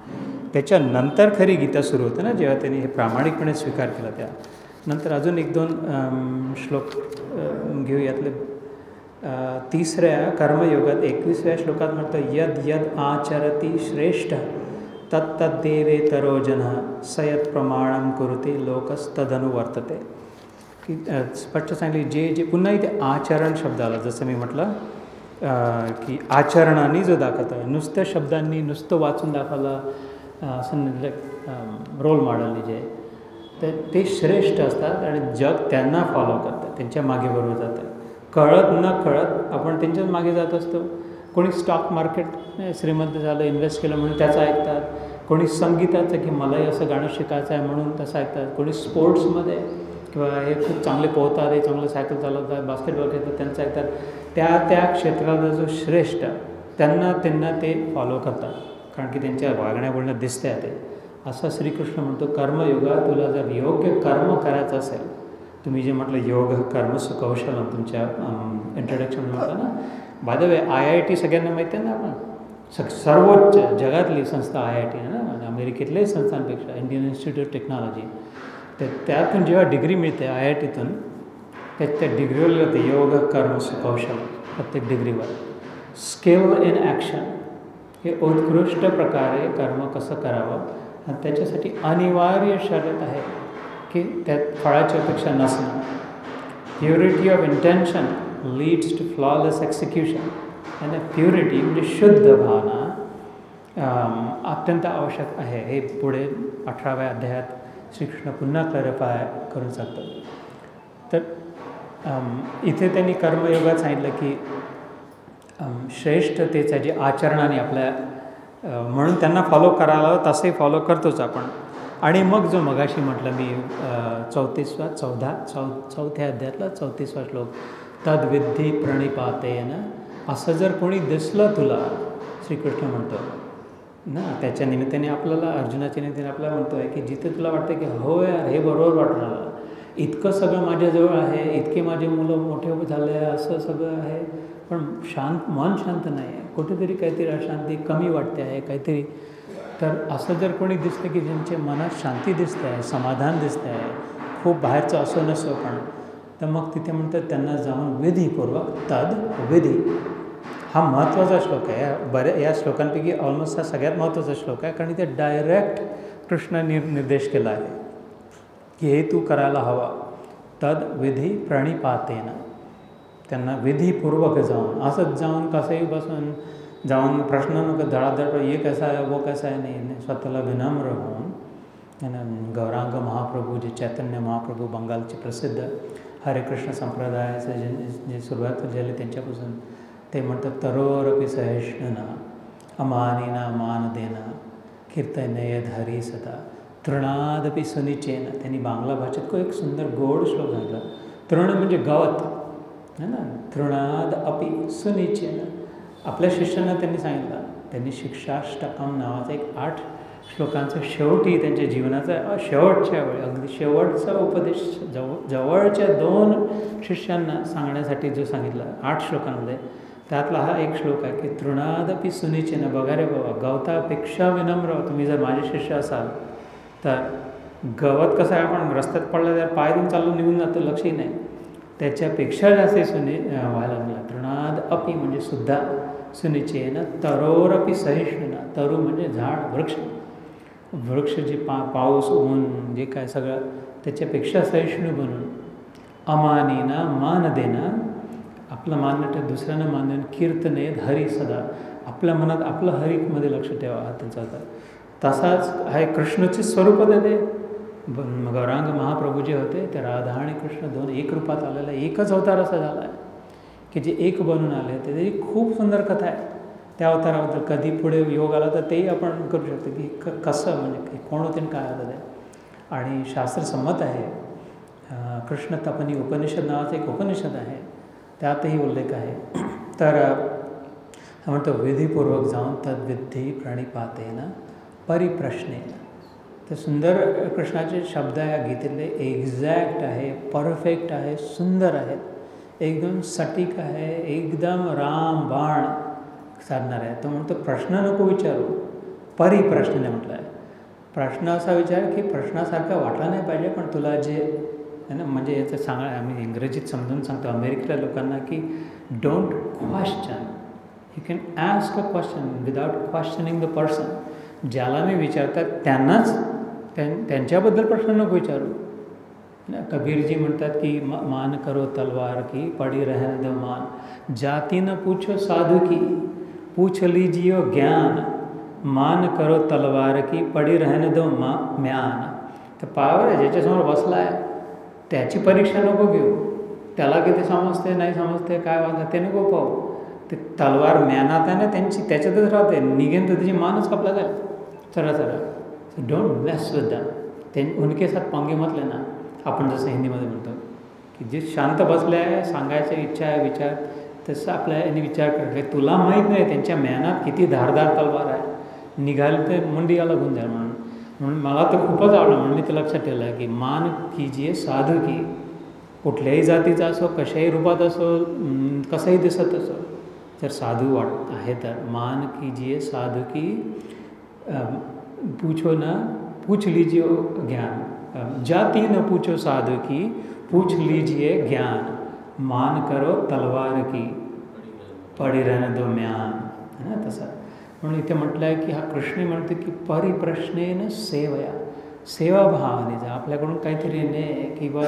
त्याच्यानंतर खरी गीता सुरू होतं ना, जेव्हा त्याने हे प्रामाणिकपणे स्वीकार केला. त्यानंतर अजून 1-2 श्लोक घेऊ. यातले तिसऱ्या कर्मयोगात 21व्या श्लोकात म्हणतं यद यद आचरती श्रेष्ठ तत्तद्देवेतरो जनः स यत् प्रमाणं कुरुते लोकस्तदनुवर्तते. की स्पष्ट सांगली जे पुन्हा इथे आचरण शब्द आला. जसं मी म्हटलं की आचरणाने जो दाखवतं, नुसत्या शब्दांनी नुसतं वाचून दाखवलं असं रोल मॉडेलने जे तर ते श्रेष्ठ असतात आणि जग त्यांना फॉलो करतं, त्यांच्या मागे बरोबर जातं. कळत न कळत आपण त्यांच्याच मागे जात असतो. कोणी स्टॉक मार्केट श्रीमंत झालं, इन्व्हेस्ट केलं म्हणून त्याचं ऐकतात. कोणी संगीताचं की मलाही असं गाणं शिकायचं आहे म्हणून तसं ऐकतात. कोणी स्पोर्ट्समध्ये किंवा हे खूप चांगले पोहतात, हे चांगलं सायकल चालवतात, बास्केटबॉल खेळतात त्यांचं ऐकतात. त्या क्षेत्राला जो श्रेष्ठ त्यांना ते फॉलो करतात, कारण की त्यांच्या वागण्या बोलण्यात दिसते आहे ते. असं श्रीकृष्ण म्हणतो कर्मयोगा तुला जर योग्य कर्म करायचं असेल, तुम्ही जे म्हटलं योग कर्म सुकौशलम तुमच्या इंट्रोडक्शनमध्ये म्हटलं ना. बाय द वे IIT सगळ्यांना माहिती आहे ना. आपण सर्वोच्च जगातली संस्था IIT आहे ना, अमेरिकेतल्याही संस्थांपेक्षा इंडियन इन्स्टिट्यूट ऑफ टेक्नॉलॉजी. तर त्यातून जेव्हा डिग्री मिळते IITतून, त्या डिग्रीवर होते योग कर्म सुकौशल. प्रत्येक डिग्रीवर स्किल इन ॲक्शन हे उत्कृष्ट प्रकारे कर्म कसं करावं आणि त्याच्यासाठी अनिवार्य शर्त आहे की त्यात फळाची अपेक्षा नसणं. Purity of intention leads to flawless execution. आणि प्युरिटी म्हणजे शुद्ध भावना अत्यंत आवश्यक आहे. हे पुढे 18व्या अध्यायात श्रीकृष्ण पुन्हा क्लॅरिफाय करून सांगतात. तर इथे त्यांनी कर्मयोगात सांगितलं की श्रेष्ठतेचं जे आचरणाने आपल्या म्हणून त्यांना फॉलो करायला तसंही फॉलो करतोच आपण. आणि मग जो मगाशी म्हटलं मी 34व्या अध्यायातला 34वा श्लोक तद्विद्धी प्रणिपातेन. असं जर कोणी दिसलं तुला, श्रीकृष्ण म्हणतो ना, त्याच्या निमित्ताने आपल्याला अर्जुनाच्या निमित्ताने आपल्याला म्हणतो आहे की जिथे तुला वाटतं की हो यार हे बरोबर वाटून आलं, इतकं सगळं माझ्याजवळ आहे, इतके माझे मुलं मोठे झाले, असं सगळं आहे, पण मन शांत नाही आहे, कुठेतरी काहीतरी अशांती कमी वाटते आहे काहीतरी. तर असं जर कोणी दिसतं की ज्यांच्या मनात शांती दिसते आहे, समाधान दिसतं आहे, खूप बाहेरचं असो नसो पण, तर मग तिथे म्हणतात त्यांना जाऊन विधीपूर्वक विधी. हा महत्त्वाचा श्लोक आहे. या श्लोकांपैकी ऑलमोस्ट हा सगळ्यात महत्त्वाचा श्लोक आहे, कारण इथे डायरेक्ट कृष्ण निर्देश केला आहे की हे तू करायला हवा. विधी प्रणिपातेन. त्यांना विधीपूर्वक जाऊन, असंच जाऊन कसंही बसून जाऊन प्रश्न नको धडाधड ये कैसा आहे वो कैसा आहे नाही, स्वतःला विनम्र होऊन गौरांग महाप्रभू जे चैतन्य महाप्रभू बंगालचे प्रसिद्ध हरे कृष्ण संप्रदायाचे जे सुरुवात झाली त्यांच्यापासून ते म्हणतात तरोरपि सहिष्णुना अमानिना मान देना कीर्तनेयद हरी सदा तृणादपि सुनिचेन. त्यांनी बांगला भाषेत एक सुंदर गोड श्लोक सांगितला. तृण म्हणजे गवत है ना, तृणाद अपि सुनिचेन. आपल्या शिष्यांना त्यांनी सांगितलं. त्यांनी शिक्षाष्टकम नावाचा एक 8 श्लोकांचा शेवटी त्यांच्या जीवनाचा शेवटच्या वेळी अगदी शेवटचा उपदेश जवळच्या 2 शिष्यांना सांगण्यासाठी जो सांगितला 8 श्लोकांमध्ये, त्यातला हा एक श्लोक आहे की तृणादपि सुनिचेन. बघा रे बाबा, गवतापेक्षा विनम्र तुम्ही जर माझे शिष्य असाल तर. गवत कसं आहे, आपण रस्त्यात पडलं तर पाय देऊन चालून निघून जातं, लक्षही नाही, त्याच्यापेक्षा जास्त व्हायला लागला. तृणाद अपि म्हणजे सुद्धा, सुनिचेन तरोरपि सहिष्णुना. तरू म्हणजे झाड, वृक्ष जे पाऊस ऊन जे काय सगळं त्याच्यापेक्षा सहिष्णू बनून. अमानिना मान देना. आपलं मानणं तर दुसऱ्यांना मानणं. कीर्तनेत हरी सदा. आपल्या मनात आपलं हरीमध्ये लक्ष ठेवा, हा त्यांचा होता. तसाच आहे कृष्णाचे स्वरूप ते गौरांग महाप्रभू जे होते ते राधा आणि कृष्ण 2 एक रूपात आलेला एकच अवतार असा झाला आहे की जे एक बनून आले. त्याची खूप सुंदर कथा आहे त्या अवताराबद्दल. कधी पुढे योग आला तर तेही आपण करू शकतो की कसं म्हणजे कोण होते आणि काय होतं ते. आणि शास्त्रसंमत आहे. कृष्ण तपनी उपनिषद नावाचं एक उपनिषद आहे, त्यातही उल्लेख आहे. तर म्हणतो विधीपूर्वक जाऊन तद्विधी प्रणिपातेन परिप्रश्नेन. तर सुंदर कृष्णाचे शब्द या गीतेतले एक्झॅक्ट आहे, परफेक्ट आहे, सुंदर आहेत, एकदम सटीक आहे, एकदम राम बाण साधणार आहे. तो म्हणतो प्रश्न नको विचारू, परिप्रश्न म्हटलं आहे. प्रश्न असा विचार की प्रश्नासारखा वाटला नाही पाहिजे, पण तुला जे आहे ना, म्हणजे याचं सांगा, आम्ही इंग्रजीत समजून सांगतो अमेरिकेतल्या लोकांना की don't question, you can ask a question without questioning the person. ज्याला मी विचारतात त्यांनाच त्यांच्याबद्दल प्रश्न नको विचारू. कबीरजी म्हणतात की मान करो तलवार की पड़ी रहने दो मान, जाति न पूछो साधु की पूछ लीजिए ज्ञान, मान करो तलवार की पड़ी रहने दो म्यान. तर पावर आहे ज्याच्यासमोर बसला आहे त्याची परीक्षा नको घेऊ, त्याला किती समजते नाही समजते काय वाटतं ते नको पाहू. ते तलवार म्यानात आहे ना त्यांची, त्याच्यातच राहते, निघेन तर त्याची मानच कापला जाईल चरा चरा. So don't mess with them. ते उनके साथ पंगे मत लेना. आपण जसं हिंदीमध्ये म्हणतो की जे शांत बसले आहे, सांगायची इच्छा आहे, विचार तसं आपल्या याने विचार करते. तुला माहीत नाही त्यांच्या म्यानात किती धारदार तलवार आहे, निघाल तर मुंडी याला घेऊन जाईल. म्हणून मला तर खूपच आवडलं. म्हणून मी ते लक्षात ठेवलं आहे की मान कीजिए साधू की, कुठल्याही जातीचा असो, कशाही रूपात असो, कसंही दिसत असो, जर साधू वाट आहे तर मान कीजिए साधू की, पूछो ना पूछ लीजिए ज्ञान, जाति न पूछो साधु की पूछ लीजिए ज्ञान, मान करो तलवार की पड़ी रहने दो म्यान, है ना तसा. म्हणून इथे म्हटलं आहे की हा कृष्ण म्हणतो की परिप्रश्नेन सेवया, सेवाभावाने जा. आपल्याकडून काहीतरी नाही किंवा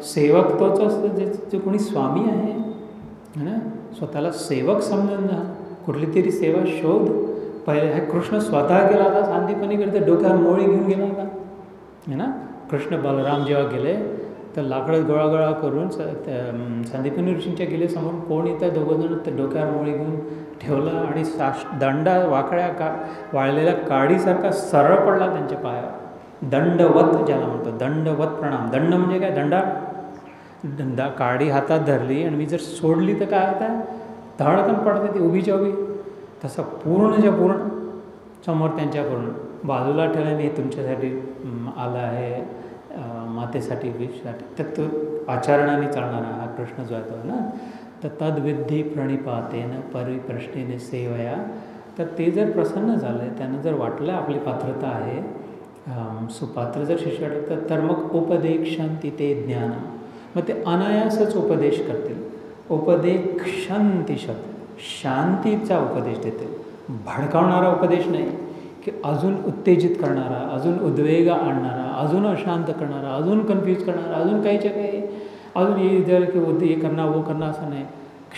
सेवक तोच असतो जे कोणी स्वामी आहे ना, स्वतःला सेवक समजून जा, कुठली तरी सेवा शोध. पहिले हे कृष्ण स्वतः गेला होता सांदीपनीकडे, डोक्यावर मोळी घेऊन गेला होता है ना. कृष्ण बलराम जेव्हा गेले तर लाकडं गोळा करून संदीपनी ऋषींच्या गेले समोर कोण येतं, दोघंजण तर डोक्यावर मोळी घेऊन ठेवलं आणि दंडा वाकड्या वाळलेल्या काडीसारखा सरळ पडला त्यांच्या पायावर. दंडवत ज्याला म्हणतो, दंडवत प्रणाम. दंड म्हणजे काय, दंडा काडी हातात धरली आणि मी जर सोडली तर काय होतं, धडकन पडते ती उभीच्या उभी. तसं पूर्णच्या पूर्ण समोर त्यांच्या पूर्ण बाजूला ठेवल्याने तुमच्यासाठी आला आहे, मातेसाठी विषसाठी. तर तो आचरणाने चालणारा हा कृष्ण जो आहे तो ना. तर तद्विधी प्रणिपातेन परिप्रश्नेने सेवया. तर ते जर प्रसन्न झालं, त्यांना जर वाटलं आपली पात्रता आहे, सुपात्र जर शिष्य वाटतं, तर मग उपदेक्षन्ति ते ज्ञान, मग ते अनायासच उपदेश करतील. उपदेक्षन्ति शब्द शांतीचा उपदेश देतील, भडकावणारा उपदेश नाही की अजून उत्तेजित करणारा, अजून उद्वेग आणणारा, अजून अशांत करणारा, अजून कन्फ्यूज करणारा, अजून काहीच्या काही अजून इधर की हे करणार वो करणार असं नाही.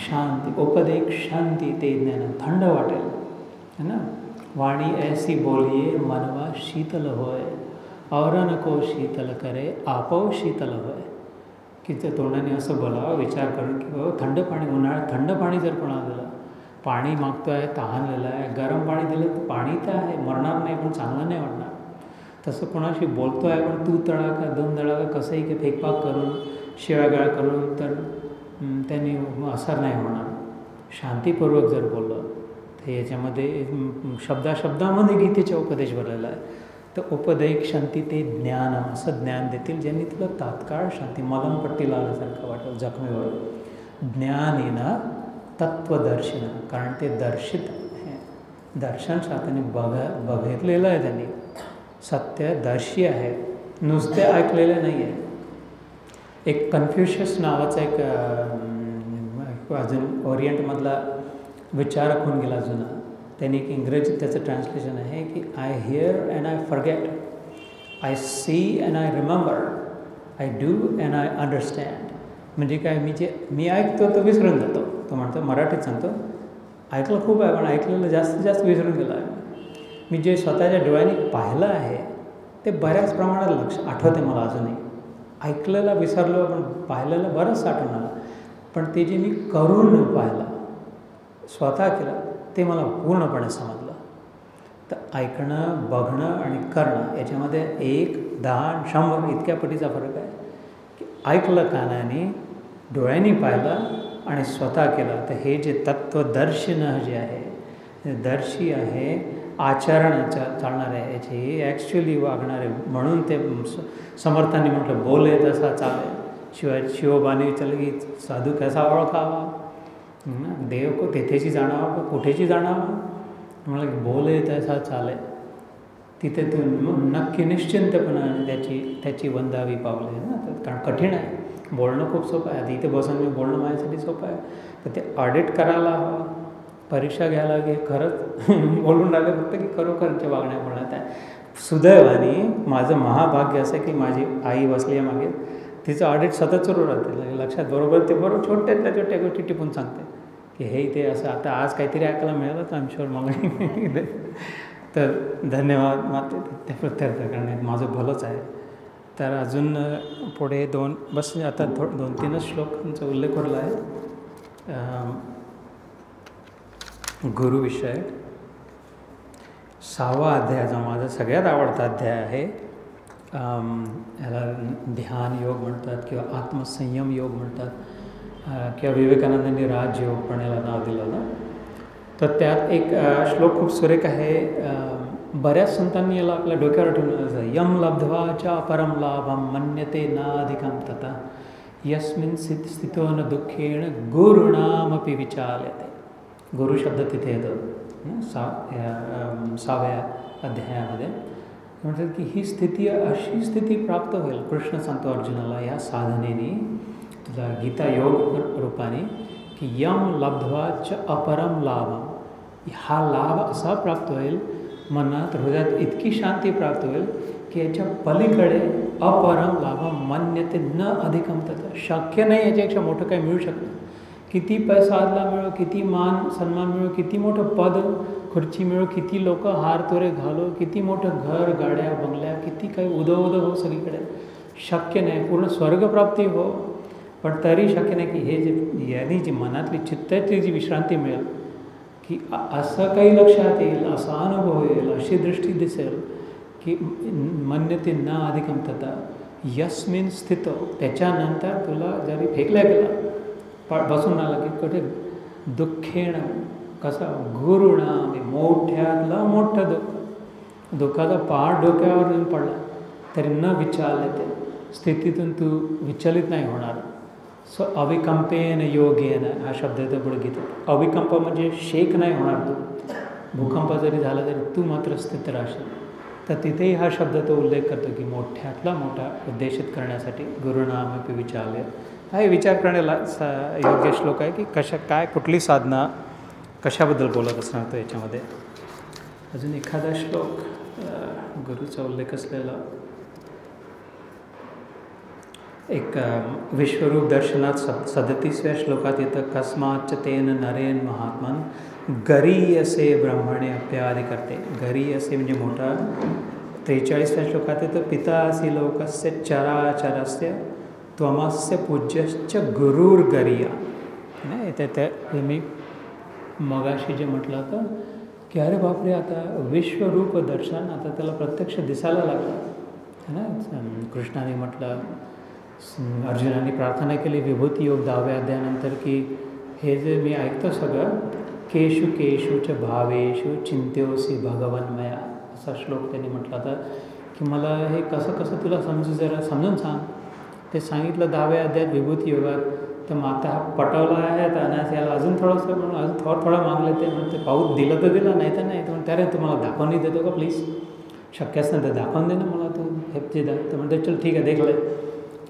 शांती, उपदेश शांती ते ज्ञान, थंड वाटेल है ना. वाणी ऐसी बोलिए मनवा शीतल होय, औरन को शीतल करे आपो शीतल होय. की त्या तोंडाने असं बोलावं विचार करून की बाबा थंड पाणी, उन्हाळ्यात थंड पाणी जर कोणाला दिलं, पाणी मागतो आहे, तहानलेलं आहे, गरम पाणी दिलं तर पाणी तर आहे, मरणार नाही पण चांगलं नाही वाटणार. तसं कोणाशी बोलतो आहे पण तू तडाका दोन तडाका कसंही की फेकपाक करून शिवागाळ करून तर त्यांनी असर नाही होणार. शांतीपूर्वक जर बोललं तर याच्यामध्ये शब्दामध्ये गीतेचा उपदेश भरलेला आहे. तर उपदेक्षन्ति ते ज्ञान, असं ज्ञान देतील ज्यांनी तुला तात्काळ शांती, मलमपट्टी लावल्यासारखं वाटेल जखमेवर. ज्ञानेन तत्वदर्शन, कारण ते दर्शित आहे, दर्शन शास्त्राने बघितलेलं आहे त्यांनी, सत्यदर्शी आहे, नुसते ऐकलेले नाही आहे. एक कन्फ्युशियस नावाचा एक अजून ओरिएंटमधला विचारक होऊन गेला जुना, त्यांनी एक इंग्रजीत त्याचं ट्रान्सलेशन आहे की I hear and I forget, I see and I remember, I do and I understand. म्हणजे काय, मी ऐकतो तो विसरून जातो. तो म्हणतो, मराठीत सांगतो, ऐकलं खूप आहे पण ऐकलेलं जास्तीत जास्त विसरून गेलं आहे. मी जे स्वतःच्या डोळ्यांनी पाहिलं आहे ते बऱ्याच प्रमाणात आठवते मला अजूनही. ऐकलेलं विसरलो पण पाहिलेलं बरंच आठवण आलं. पण ते जे मी करून पाहिलं, स्वतः केलं, ते मला पूर्णपणे समजलं. तर ऐकणं, बघणं आणि करणं याच्यामध्ये 1, 10, 100 इतक्या पटीचा फरक आहे. की ऐकलं कानाने, डोळ्यांनी पाहिलं आणि स्वतः केलं. तर हे जे तत्वदर्शन जे आहे, दर्शी आहे आचरण चालणार आहे, याची ॲक्च्युली वागणार आहे. म्हणून ते समर्थांनी म्हटलं बोले तसा चाले. शिवाय शिवबाने विचारलं की साधू कसा ओळखावा, देव को तेथेची जाणावा का कुठेची जाणावा. म्हटलं की बोले तसा चाले. तिथे तू नक्की निश्चिंतपणाने त्याची वंदावी पावले ना. कारण कठीण आहे, बोलणं खूप सोपं आहे. आता इथे बसून मी बोलणं माझ्यासाठी सोपं आहे, तर ते ऑडिट करायला हवं, परीक्षा घ्यायला की खरंच बोलून राहिले फक्त की खरोखरच्या वागण्या बोलण्यात आहे. सुदैवाने माझं महाभाग्य असं की माझी आई बसली आहे मागे, तिचं ऑडिट सतत सुरू राहते. लक्षात बरोबर ते बरोबर छोट्यातल्या छोट्या गोष्टी टिपून सांगते की हे ते असं. आता आज काहीतरी ऐकायला मिळालं तर आय एम शुअर मला तर धन्यवाद माते ते प्रत्यर्थ करण्यात माझं भलंच आहे. तर अजून पुढे बस आता 2-3 श्लोकांचा उल्लेख करला आहे. गुरुविषय 6वा अध्याय जो माझा सगळ्यात आवडता अध्याय आहे. याला ध्यान योग म्हणतात किंवा आत्मसंयम योग म्हणतात किंवा विवेकानंदांनी राजयोग पण याला नाव दिलं ना. तर त्यात एक श्लोक खूप सुरेख आहे. बऱ्याच संतांनी याला आपल्या डोक्यावर ठेवून यम लब्ध्वा च अपरम लाभम मन्यते नाधिकम तथा यस्मिन् स्थितो न दुःखेण गुरुणामपि विचाल्यते. गुरु शब्द तिथे येतो 6व्या अध्यायामध्ये. म्हणतात की ही स्थिती अशी स्थिती प्राप्त होईल. कृष्ण सांगतो अर्जुनाला या साधनेने तुला गीता योग रूपाने की यम लब्ध्वा च अपरम लाभम. हा लाभ असा प्राप्त होईल, मनात हृदयात इतकी शांती प्राप्त होईल की याच्या पलीकडे अपरम लाभम मन्यते न अधिकम तथा. शक्य नाही याच्यापेक्षा मोठं काही मिळू शकतं. किती पैसा आदला मिळो, किती मान सन्मान मिळो, किती मोठं पद खुर्ची मिळो, किती लोक हार तोरे घालो, किती मोठं घर गाड्या बंगल्या, किती काही उदो हो सगळीकडे, शक्य नाही. पूर्ण स्वर्गप्राप्ती हो, पण तरी शक्य नाही की हे जे यानी जी मनातली चित्ताची जी विश्रांती मिळेल की असं काही लक्षात येईल, असा अनुभव येईल, अशी दृष्टी दिसेल की मन्यते न अधिकम तथा यस्मिन स्थितो. त्याच्यानंतर तुला जरी फेकल्या गेला बसून आला की कुठे दुःखेण कसा गुरुणा मोठ्यातलं मोठं दुःखाचा पहाड डोक्यावर येऊन पडला तरी न विचारले ते स्थितीतून तू विचलित नाही होणार. सो अविकंपेन योगेन हा शब्द येतो पुढे गीतेत. अविकंप म्हणजे शेक नाही होणार तू. भूकंप जरी झाला तरी तू मात्र स्थित राहशील. तर तिथेही हा शब्द तो उल्लेख करतो की मोठ्यातला मोठा उद्देशित करण्यासाठी गुरुनामपि विचारले. हा विचार करण्याला योग्य श्लोक आहे की काय कुठली साधना कशाबद्दल बोलत असणार तो याच्यामध्ये. अजून एखादा श्लोक गुरुचा उल्लेख असलेला एक विश्वरूप दर्शनात 37व्या श्लोकात येतं कस्माच्च तेन नरेन महात्मन गरीयसे ब्रह्मणे अप्यादि करते. गरीयसे म्हणजे मोठा. 43व्या श्लोकात येतं पिता असि लोकस्य चराचरस्य त्वमस्य पूज्यश्च गुरुर्गरीया. नाही ते मी मगाशी जे म्हटलं होतं की अरे बापरे आता विश्वरूप दर्शन आता त्याला प्रत्यक्ष दिसायला लागलं है ना. कृष्णाने म्हटलं, अर्जुनाने प्रार्थना केली विभूती योग 10व्या अध्यायानंतर की हे जे मी ऐकतो सगळं केशु केशुच भावेशु चिंत्योसी भगवन्मया असा श्लोक त्यांनी म्हटला होता की मला हे कसं तुला जरा समजून सांग. ते सांगितलं 10व्या अध्यायात विभूती योगात. तर मग आता हा पटवला आहे तर अनास याला अजून थोडंसं म्हणून अजून थोडं मागले ते म्हणते पाऊस दिलं तर दिलं नाही तर नाही. तर म्हणते अरे तुम्हाला दाखवून देतो का प्लीज, शक्य असं तर दाखवून दे ना मला तू हेप्ती दा. तर म्हणते चल ठीक आहे देखलं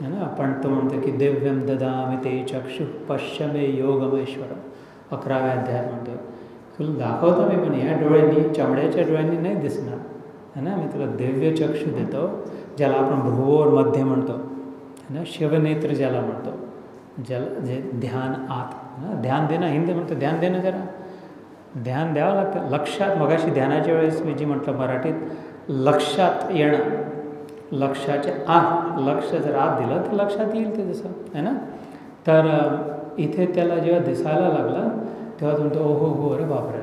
है ना. पण तो म्हणतो की दिव्यम ददामि ते चक्षु पश्यमे योगमेश्वरम 11व्या अध्यायात म्हणतो तुला दाखवतो मी पण या डोळ्यांनी चमड्याच्या डोळ्यांनी नाही दिसणार है ना. मी तुला दिव्य चक्षु देतो ज्याला आपण भ्रुवोर मध्य म्हणतो है ना, शिवनेत्र ज्याला म्हणतो, ज्याला जे ध्यान आत ना. ध्यान देणं हिंदी म्हणतो ध्यान देणं, जरा ध्यान द्यावं लागतं. लक्षात मगाशी ध्यानाच्या वेळेस मी जी म्हटलं मराठीत लक्षात येणं, लक्षाच्या आत, लक्ष जर आत दिलं तर लक्षात येईल ते जसं है ना. तर इथे त्याला जेव्हा दिसायला लागला तेव्हा म्हणतो ओहो हो अरे बापरे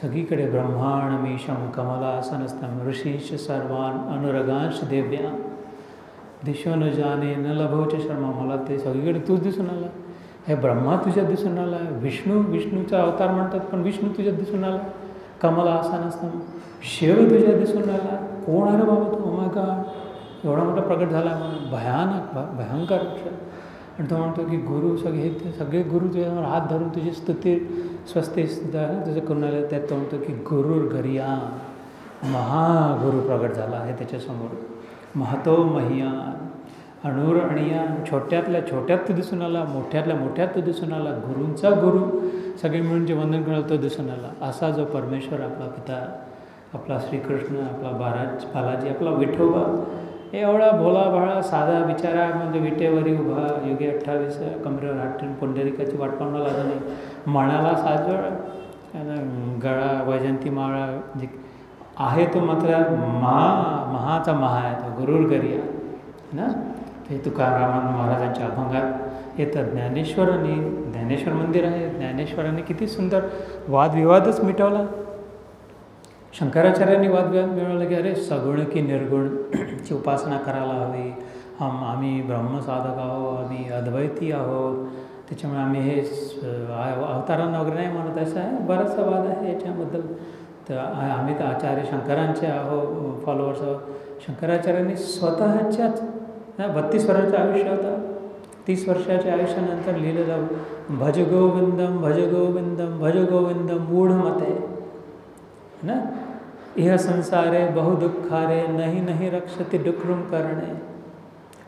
सगळीकडे ब्रह्मांडमीशं कमलासनस्थं ऋषीश सर्वान अनुरगांश देव्या दिशो न जाने न लभोच शर्मा. मला ते सगळीकडे तूच दिसून आला. हे ब्रह्मा तुझ्यात दिसून आला, विष्णूचा अवतार म्हणतात पण विष्णू तुझ्यात दिसून आला. कमलासनस्थं शिव तुझ्या दिसून राहिला. कोण आहे रे बाबा तू? माय गॉड, एवढा मोठा प्रकट झाला म्हणून भयानक भयंकर अक्षर. आणि तो म्हणतो की गुरु सगळे गुरु तुझ्यावर हात धरून तुझी स्तुती स्वस्ती तुझं करून आलं. त्यात तो म्हणतो की गुरुर गरिया, महागुरु प्रगट झाला आहे त्याच्यासमोर. महतो महियान, अणुर अणियान, छोट्यातल्या छोट्यात तो दिसून आला, मोठ्यातल्या मोठ्यात तो दिसून आला. गुरूंचा गुरु सगळे मिळून जे वंदन करायला तो दिसून आला. असा जो परमेश्वर आपला पिता, आपला श्रीकृष्ण, आपला बालाजी, आपला विठोबा, एवढा भोला भाळा साधा बिचारा म्हणजे विटेवरी उभा, युगे 28 कमरेवर हात ठेवून पुंडलिकाची वाट पाहणं लागत नाही. मनाला साजवळ, गळा वैजंती माळा जे आहे तो मात्र महाचा महा आहे तो, गुरुर गरिया ना. हे तुकाराम महाराजांच्या अभंगात येतं. ज्ञानेश्वर मंदिर आहे. ज्ञानेश्वरांनी किती सुंदर वादविवादच मिटवला. शंकराचार्यांनी वादविवाद मिळवला की अरे सगुण की निर्गुण ची उपासना करायला हवी. आम्ही ब्रह्मसाधक आहोत, आम्ही अद्वैती आहोत, त्याच्यामुळे आम्ही हे अवतारांना वगैरे नाही म्हणत. असं आहे, बराचसा वाद आहे याच्याबद्दल. तर आम्ही तर आचार्य शंकरांचे आहोत, फॉलोअर्स आहोत. शंकराचार्यांनी स्वतःच्याच 32 वर्षाचं आयुष्य होतं, 30 वर्षाच्या आयुष्यानंतर लिहिलेलं भज गोविंदम भज गोविंदम भज गोविंदम मूढमते ना. इह संसारे बहुदुःखारे नहि नहि रक्षति डुक्रुम करणे,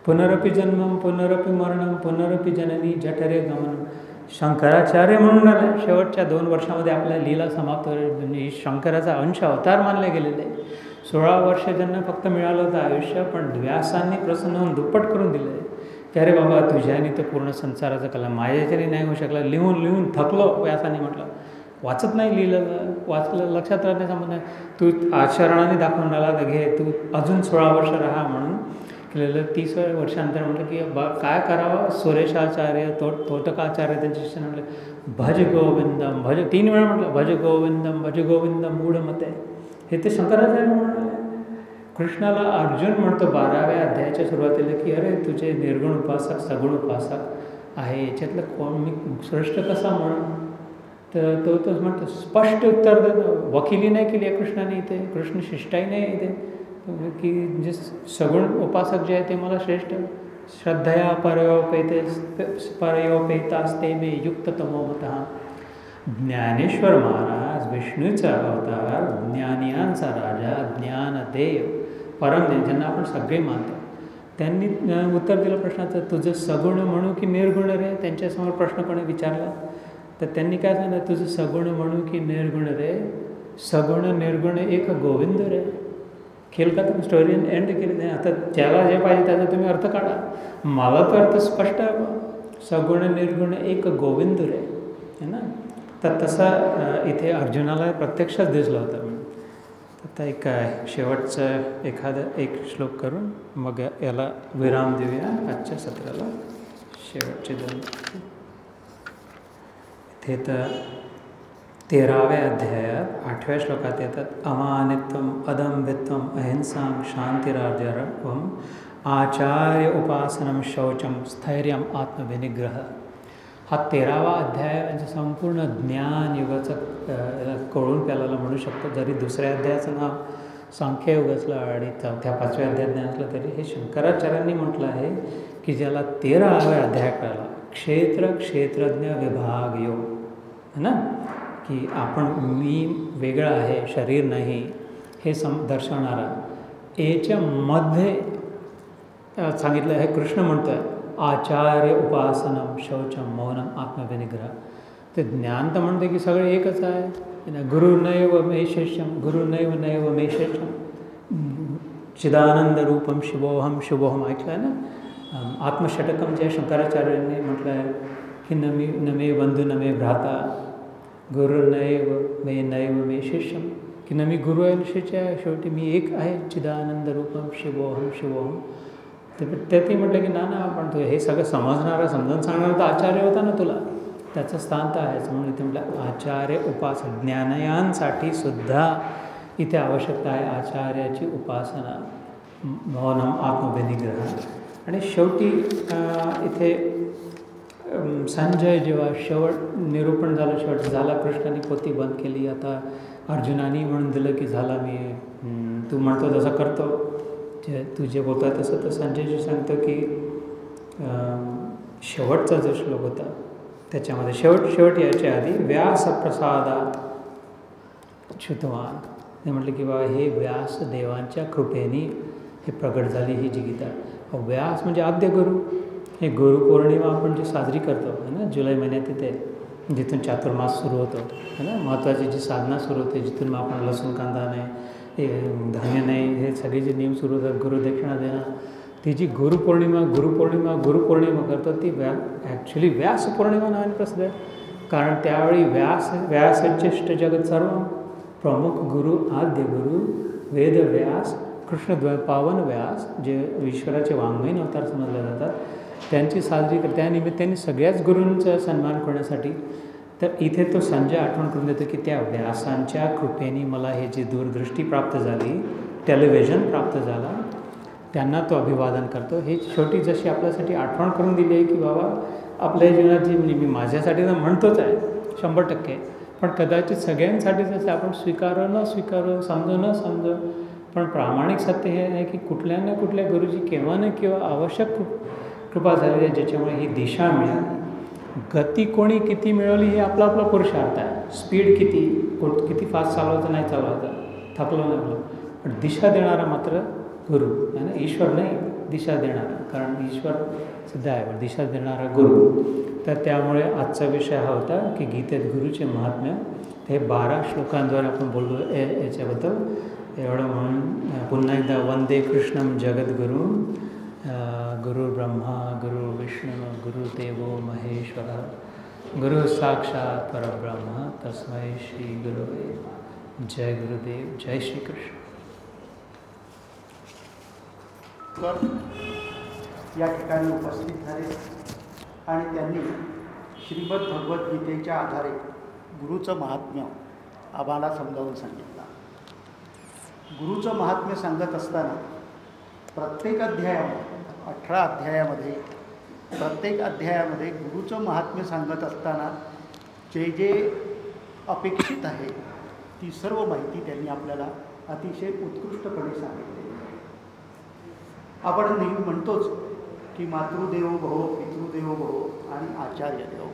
पुनरपि जन्मम पुनरपि मरणम पुनरपि जननी जठरे गमनम. शंकराचार्य म्हणून आले. शेवटच्या 2 वर्षामध्ये आपल्या लीला समाप्त होईल. शंकराचा अंश अवतार मानले गेलेले. 16 वर्ष ज्यांना फक्त मिळालं होतं आयुष्य, पण व्यासांनी प्रसन्न होऊन दुप्पट करून दिले. की अरे बाबा तुझ्यानी तर पूर्ण संसाराचा कला, माझ्याच्याने नाही होऊ शकला. लिहून लिहून थकलो. व्यासांनी म्हटलं वाचत नाही, लिहिलं वाचलं लक्षात राहत नाही, संबंध नाही. तू आचरणाने दाखवून राहिला तर घे, तू अजून 16 वर्ष राहा म्हणून केलेलं. 30 वर्षानंतर म्हटलं की काय करावं. सुरेशाचार्य तोटकाचार्य त्यांच्या शिष्याने म्हटलं भज गोविंदम भज, 3 वेळा म्हटलं भज गोविंदम मूढमते. हे ते शंकराचार्य म्हणून कृष्णाला अर्जुन म्हणतो 12व्या अध्यायाच्या सुरुवातीला की अरे तुझे निर्गुण उपासक सगुण उपासक आहे, याच्यातलं कोण मी श्रेष्ठ कसा म्हणून. तर तो म्हणतो, स्पष्ट उत्तर देतो. वकिली नाही केली आहे कृष्णाने इथे, कृष्ण शिष्टाई नाही इथे, की जे सगुण उपासक जे आहे ते मला श्रेष्ठ. श्रद्धया परयोपेतास्ते मे युक्त तमोमतः. ज्ञानेश्वर महाराज विष्णूचा अवतार, ज्ञानियांचा राजा, ज्ञानदेव, परमदेव, ज्यांना आपण सगळे मानतो, त्यांनी उत्तर दिलं प्रश्नाचं, तुझं सगुण म्हणू की निर्गुण रे. त्यांच्यासमोर प्रश्न कोणी विचारला तर त्यांनी काय सांगितलं, तुझं सगुण म्हणू की निर्गुण रे. सगुण निर्गुण एक गोविंद रे. खेळ का तुम्ही स्टोरी एंड केली नाही. आता ज्याला जे पाहिजे त्याचा तुम्ही अर्थ काढा. मला तर अर्थ स्पष्ट आहे, सगुण निर्गुण एक गोविंद रे, है ना. तर तसा इथे अर्जुनाला प्रत्यक्षच दिसलं होतं. आता एक शेवटचं एक श्लोक करून मग याला विराम देऊया आजच्या सत्राला. शेवटचे 2 इथे तर 13व्या अध्यायात 8व्या श्लोकात येतात. अमानित्वम अदंभित्वम अहिंसाम शांतिरार्जवम आचार्य उपासनम शौचम स्थैर्यम आत्मविनिग्रह. हा 13वा अध्याय म्हणजे संपूर्ण ज्ञान युगाचं कळून प्याला म्हणू शकतो. जरी दुसऱ्या अध्यायाचं नाव सांख्ययोग असलं आणि 4थ्या-5व्या अध्यायात ज्ञान असलं, तरी हे शंकराचार्यांनी म्हटलं आहे की ज्याला 13व्या अध्याय कळाला, क्षेत्रज्ञ विभाग योग, है ना, की आपण मी वेगळा आहे, शरीर नाही, हे दर्शवणारा. याच्यामध्ये सांगितलं आहे, कृष्ण म्हणतो आहे आचार्य उपासनम शौचम मौनम आत्मविनिग्रह. ते ज्ञान तर म्हणते की सगळे एकच आहे. गुरु नैव मे शिष्यम गुरु नैव मे शिष्यम चिदानंद रूपम शुभोहम ऐकलं आहे ना. आत्मषटकम जे शंकराचार्यांनी म्हटलं आहे की न मे बंधू न मे भ्राता गुरु नैव मे शिष्यम, की न मी गुरु आहे शिष्य आहे, शेवटी मी एक आहे. चिदानंद रूपम शिवोहम. त्यातही म्हटलं की ना आपण तो हे सगळं समजणारा समजून सांगणारा तर आचार्य होता ना तुला, त्याचं स्थान तर आहेच. म्हणून इथे म्हटलं आचार्य उपासना. ज्ञानयांसाठी सुद्धा इथे आवश्यकता आहे आचार्याची उपासना, मौनम आत्मविनिग्रह. आणि शेवटी इथे संजय जेव्हा निरूपण झालं, शेवट झाला, कृष्णाने पोथी बंद केली, आता अर्जुनाने म्हणून दिलं की झाला, मी तू म्हणतो तसं करतो, तू जे बोलता तसं. तर संजयजी सांगतो की शेवटचा जो श्लोक होता त्याच्यामध्ये शेवट यायच्या आधी व्यासप्रसादात श्रुतवान, ते म्हटलं की बाबा हे व्यास देवांच्या कृपेने हे प्रगट झाली ही जी गीता. व्यास म्हणजे आद्य गुरु. हे गुरुपौर्णिमा आपण जी साजरी करतो है ना, जुलै महिन्यात तिथे जिथून चातुर्मास सुरू होतो है ना, महत्त्वाची जी साधना सुरू होते, जिथून मग आपण लसूण कांदा नाही, हे धान्य नाही, हे सगळे जे नियम सुरू होतात, गुरुदक्षिणा देणं, ती जी गुरुपौर्णिमा करतात ती ॲक्च्युली व्यास पौर्णिमा नावाने प्रसिद्ध आहे. कारण त्यावेळी व्यासज्येष्ठ जगत सर्व प्रमुख गुरु, आद्य गुरु, वेद व्यास, कृष्णद्वय पावन व्यास, जे ईश्वराचे वाङ्मयीन अवतार समजले जातात, त्यांची साजरी त्यानिमित्ताने सगळ्याच गुरूंचा सन्मान करण्यासाठी. तर इथे तो संजय आठवण करून देतो की त्या व्यासांच्या कृपेने मला हे जी दूरदृष्टी प्राप्त झाली, टेलिव्हिजन प्राप्त झाला, त्यांना तो अभिवादन करतो. हे शेवटी जशी आपल्यासाठी आठवण करून दिली आहे की बाबा आपल्या जीवनात जी, म्हणजे मी माझ्यासाठी तर म्हणतोच आहे 100%, पण कदाचित सगळ्यांसाठी जसं आपण स्वीकारो समजो न समजो, पण प्रामाणिक सत्य हे आहे की कुठल्या ना कुठल्या गुरुजी केव्हा ना केव्हा आवश्यक कृपा झालेली आहे, ज्याच्यामुळे ही दिशा मिळाली. गती कोणी किती मिळवली हे आपला पुरुषार्थ आहे. स्पीड किती फास्ट चालवायचं नाही चालवायचं, थकलो नाही, पण दिशा देणारा मात्र गुरु आहे ना, ईश्वर नाही, दिशा देणारा, कारण ईश्वर सिद्ध आहे, पण दिशा देणारा गुरु. तर त्यामुळे आजचा विषय हा होता की गीतेत गुरुचे महात्म्य. हे 12 श्लोकांद्वारे आपण बोललो याच्याबद्दल. एवढं म्हणून पुन्हा एकदा वंदे कृष्णं जगद्गुरू, गुरु ब्रह्मा गुरु विष्णू गुरुदेवो महेश्वर, गुरु साक्षात परब्रह्म तस्मै श्री गुरुवे. जय गुरुदेव, जय श्री कृष्ण. या ठिकाणी उपस्थित झाले आणि त्यांनी श्रीमद भगवद्गीतेच्या आधारे गुरुचं महात्म्य आम्हाला समजावून सांगितलं. गुरुचं महात्म्य सांगत असताना प्रत्येक अध्यायामध्ये 18 अध्यायामध्ये प्रत्येक अध्यायामध्ये गुरुचं महात्म्य सांगत असताना जे अपेक्षित आहे ती सर्व माहिती त्यांनी आपल्याला अतिशय उत्कृष्टपणे सांगितली. आपण नेहमी म्हणतोच की मातृदेवो भव, पितृदेवो भव आणि आचार्य देवो.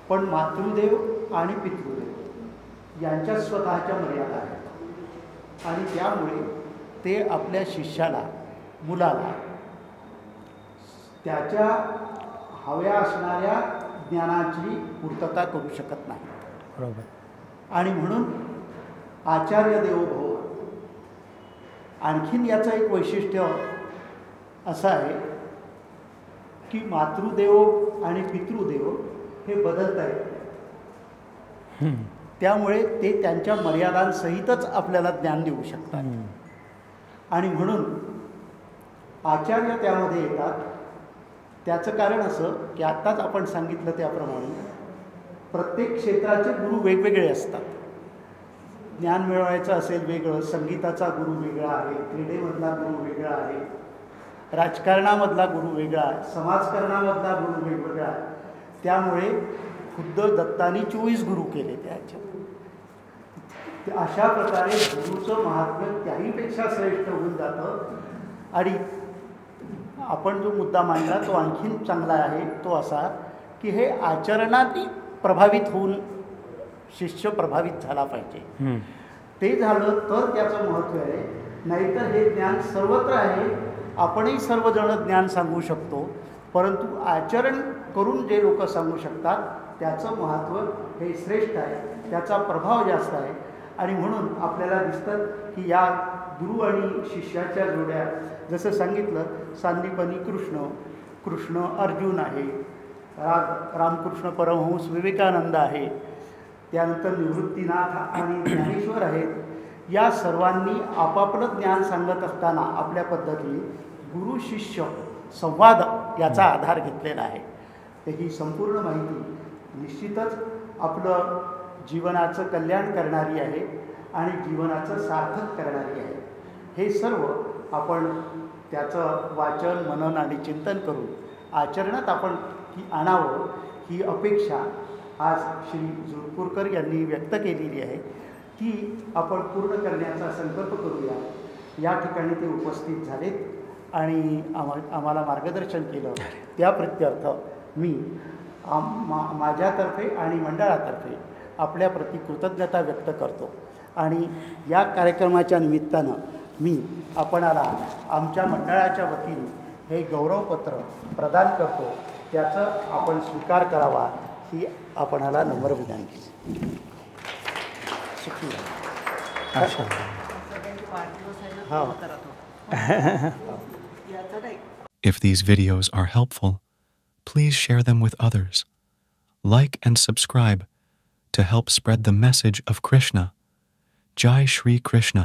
पण मातृदेव आणि पितृदेव यांच्या स्वतःच्या मर्यादा आहेत आणि त्यामुळे ते आपल्या शिष्याला, मुलाला त्याच्या हव्या असणाऱ्या ज्ञानाची पूर्तता करू शकत नाही. बरोबर. आणि म्हणून आचार्य देवो भव. आणखीन याचं एक वैशिष्ट्य असं आहे की मातृदेव आणि पितृदेव हे बदलत आहेत, त्यामुळे ते त्यांच्या मर्यादांसहितच आपल्याला ज्ञान देऊ शकतात. आणि म्हणून आचार्य त्यामध्ये येतात. त्याचं कारण असं की आत्ताच आपण सांगितलं त्याप्रमाणे प्रत्येक क्षेत्राचे गुरु वेगवेगळे असतात. ज्ञान मिळवायचं असेल वेगळं, संगीताचा गुरु वेगळा आहे, क्रीडेमधला गुरु वेगळा आहे, राजकारणामधला गुरु वेगळा आहे, समाजकारणामधला गुरु वेगवेगळा आहे. त्यामुळे खुद्द दत्तानी 24 गुरु केले त्याच्यात. अशा प्रकारे गुरुचं महात्म्य त्याहीपेक्षा श्रेष्ठ होऊन जातं. आणि आपण जो मुद्दा मांडला तो आणखीन चांगला आहे, तो असा की हे आचरणात प्रभावित होऊन शिष्य प्रभावित झाला पाहिजे. ते झालं तर त्याचं महत्त्व आहे. नाहीतर हे ज्ञान सर्वत्र आहे, आपणही सर्वजण ज्ञान सांगू शकतो, परंतु आचरण करून जे लोक सांगू शकतात त्याचं महत्त्व हे श्रेष्ठ आहे, त्याचा प्रभाव जास्त आहे. आणि म्हणून आपल्याला दिसतं की या गुरु आणि शिष्याच्या जोड्या, जसं सांगितलं, सांदीपनी कृष्ण अर्जुन आहे, रामकृष्ण परमहंस विवेकानंद आहे, त्यानंतर निवृत्तीनाथ आणि ज्ञानेश्वर आहेत. या सर्वांनी आपापलं ज्ञान सांगत असताना आपल्या पद्धतीने गुरु शिष्य संवाद याचा आधार घेतलेला आहे. तर ही संपूर्ण माहिती निश्चितच आपलं जीवनाचं कल्याण करणारी आहे आणि जीवनाचं सार्थक करणारी आहे. हे सर्व आपण त्याचं वाचन, मनन आणि चिंतन करून आचरणात आपण की आणावं ही अपेक्षा आज श्री जोरपूरकर यांनी व्यक्त केलेली आहे, ती आपण पूर्ण करण्याचा संकल्प करूया. या ठिकाणी ते उपस्थित झालेत आणि आम्हाला मार्गदर्शन केलं. त्या प्रत्यर्थ मी माझ्यातर्फे आणि मंडळातर्फे आपल्याप्रती कृतज्ञता व्यक्त करतो. आणि या कार्यक्रमाच्या निमित्तानं मी आपणाला आमच्या मंडळाच्या वतीने हे गौरवपत्र प्रदान करतो. त्याचं आपण स्वीकार करावा ही आपणाला नम्र विनंती. सुखी If these videos are helpful, please share them with others. Like and subscribe to help spread the message of Krishna. Jai Shri Krishna.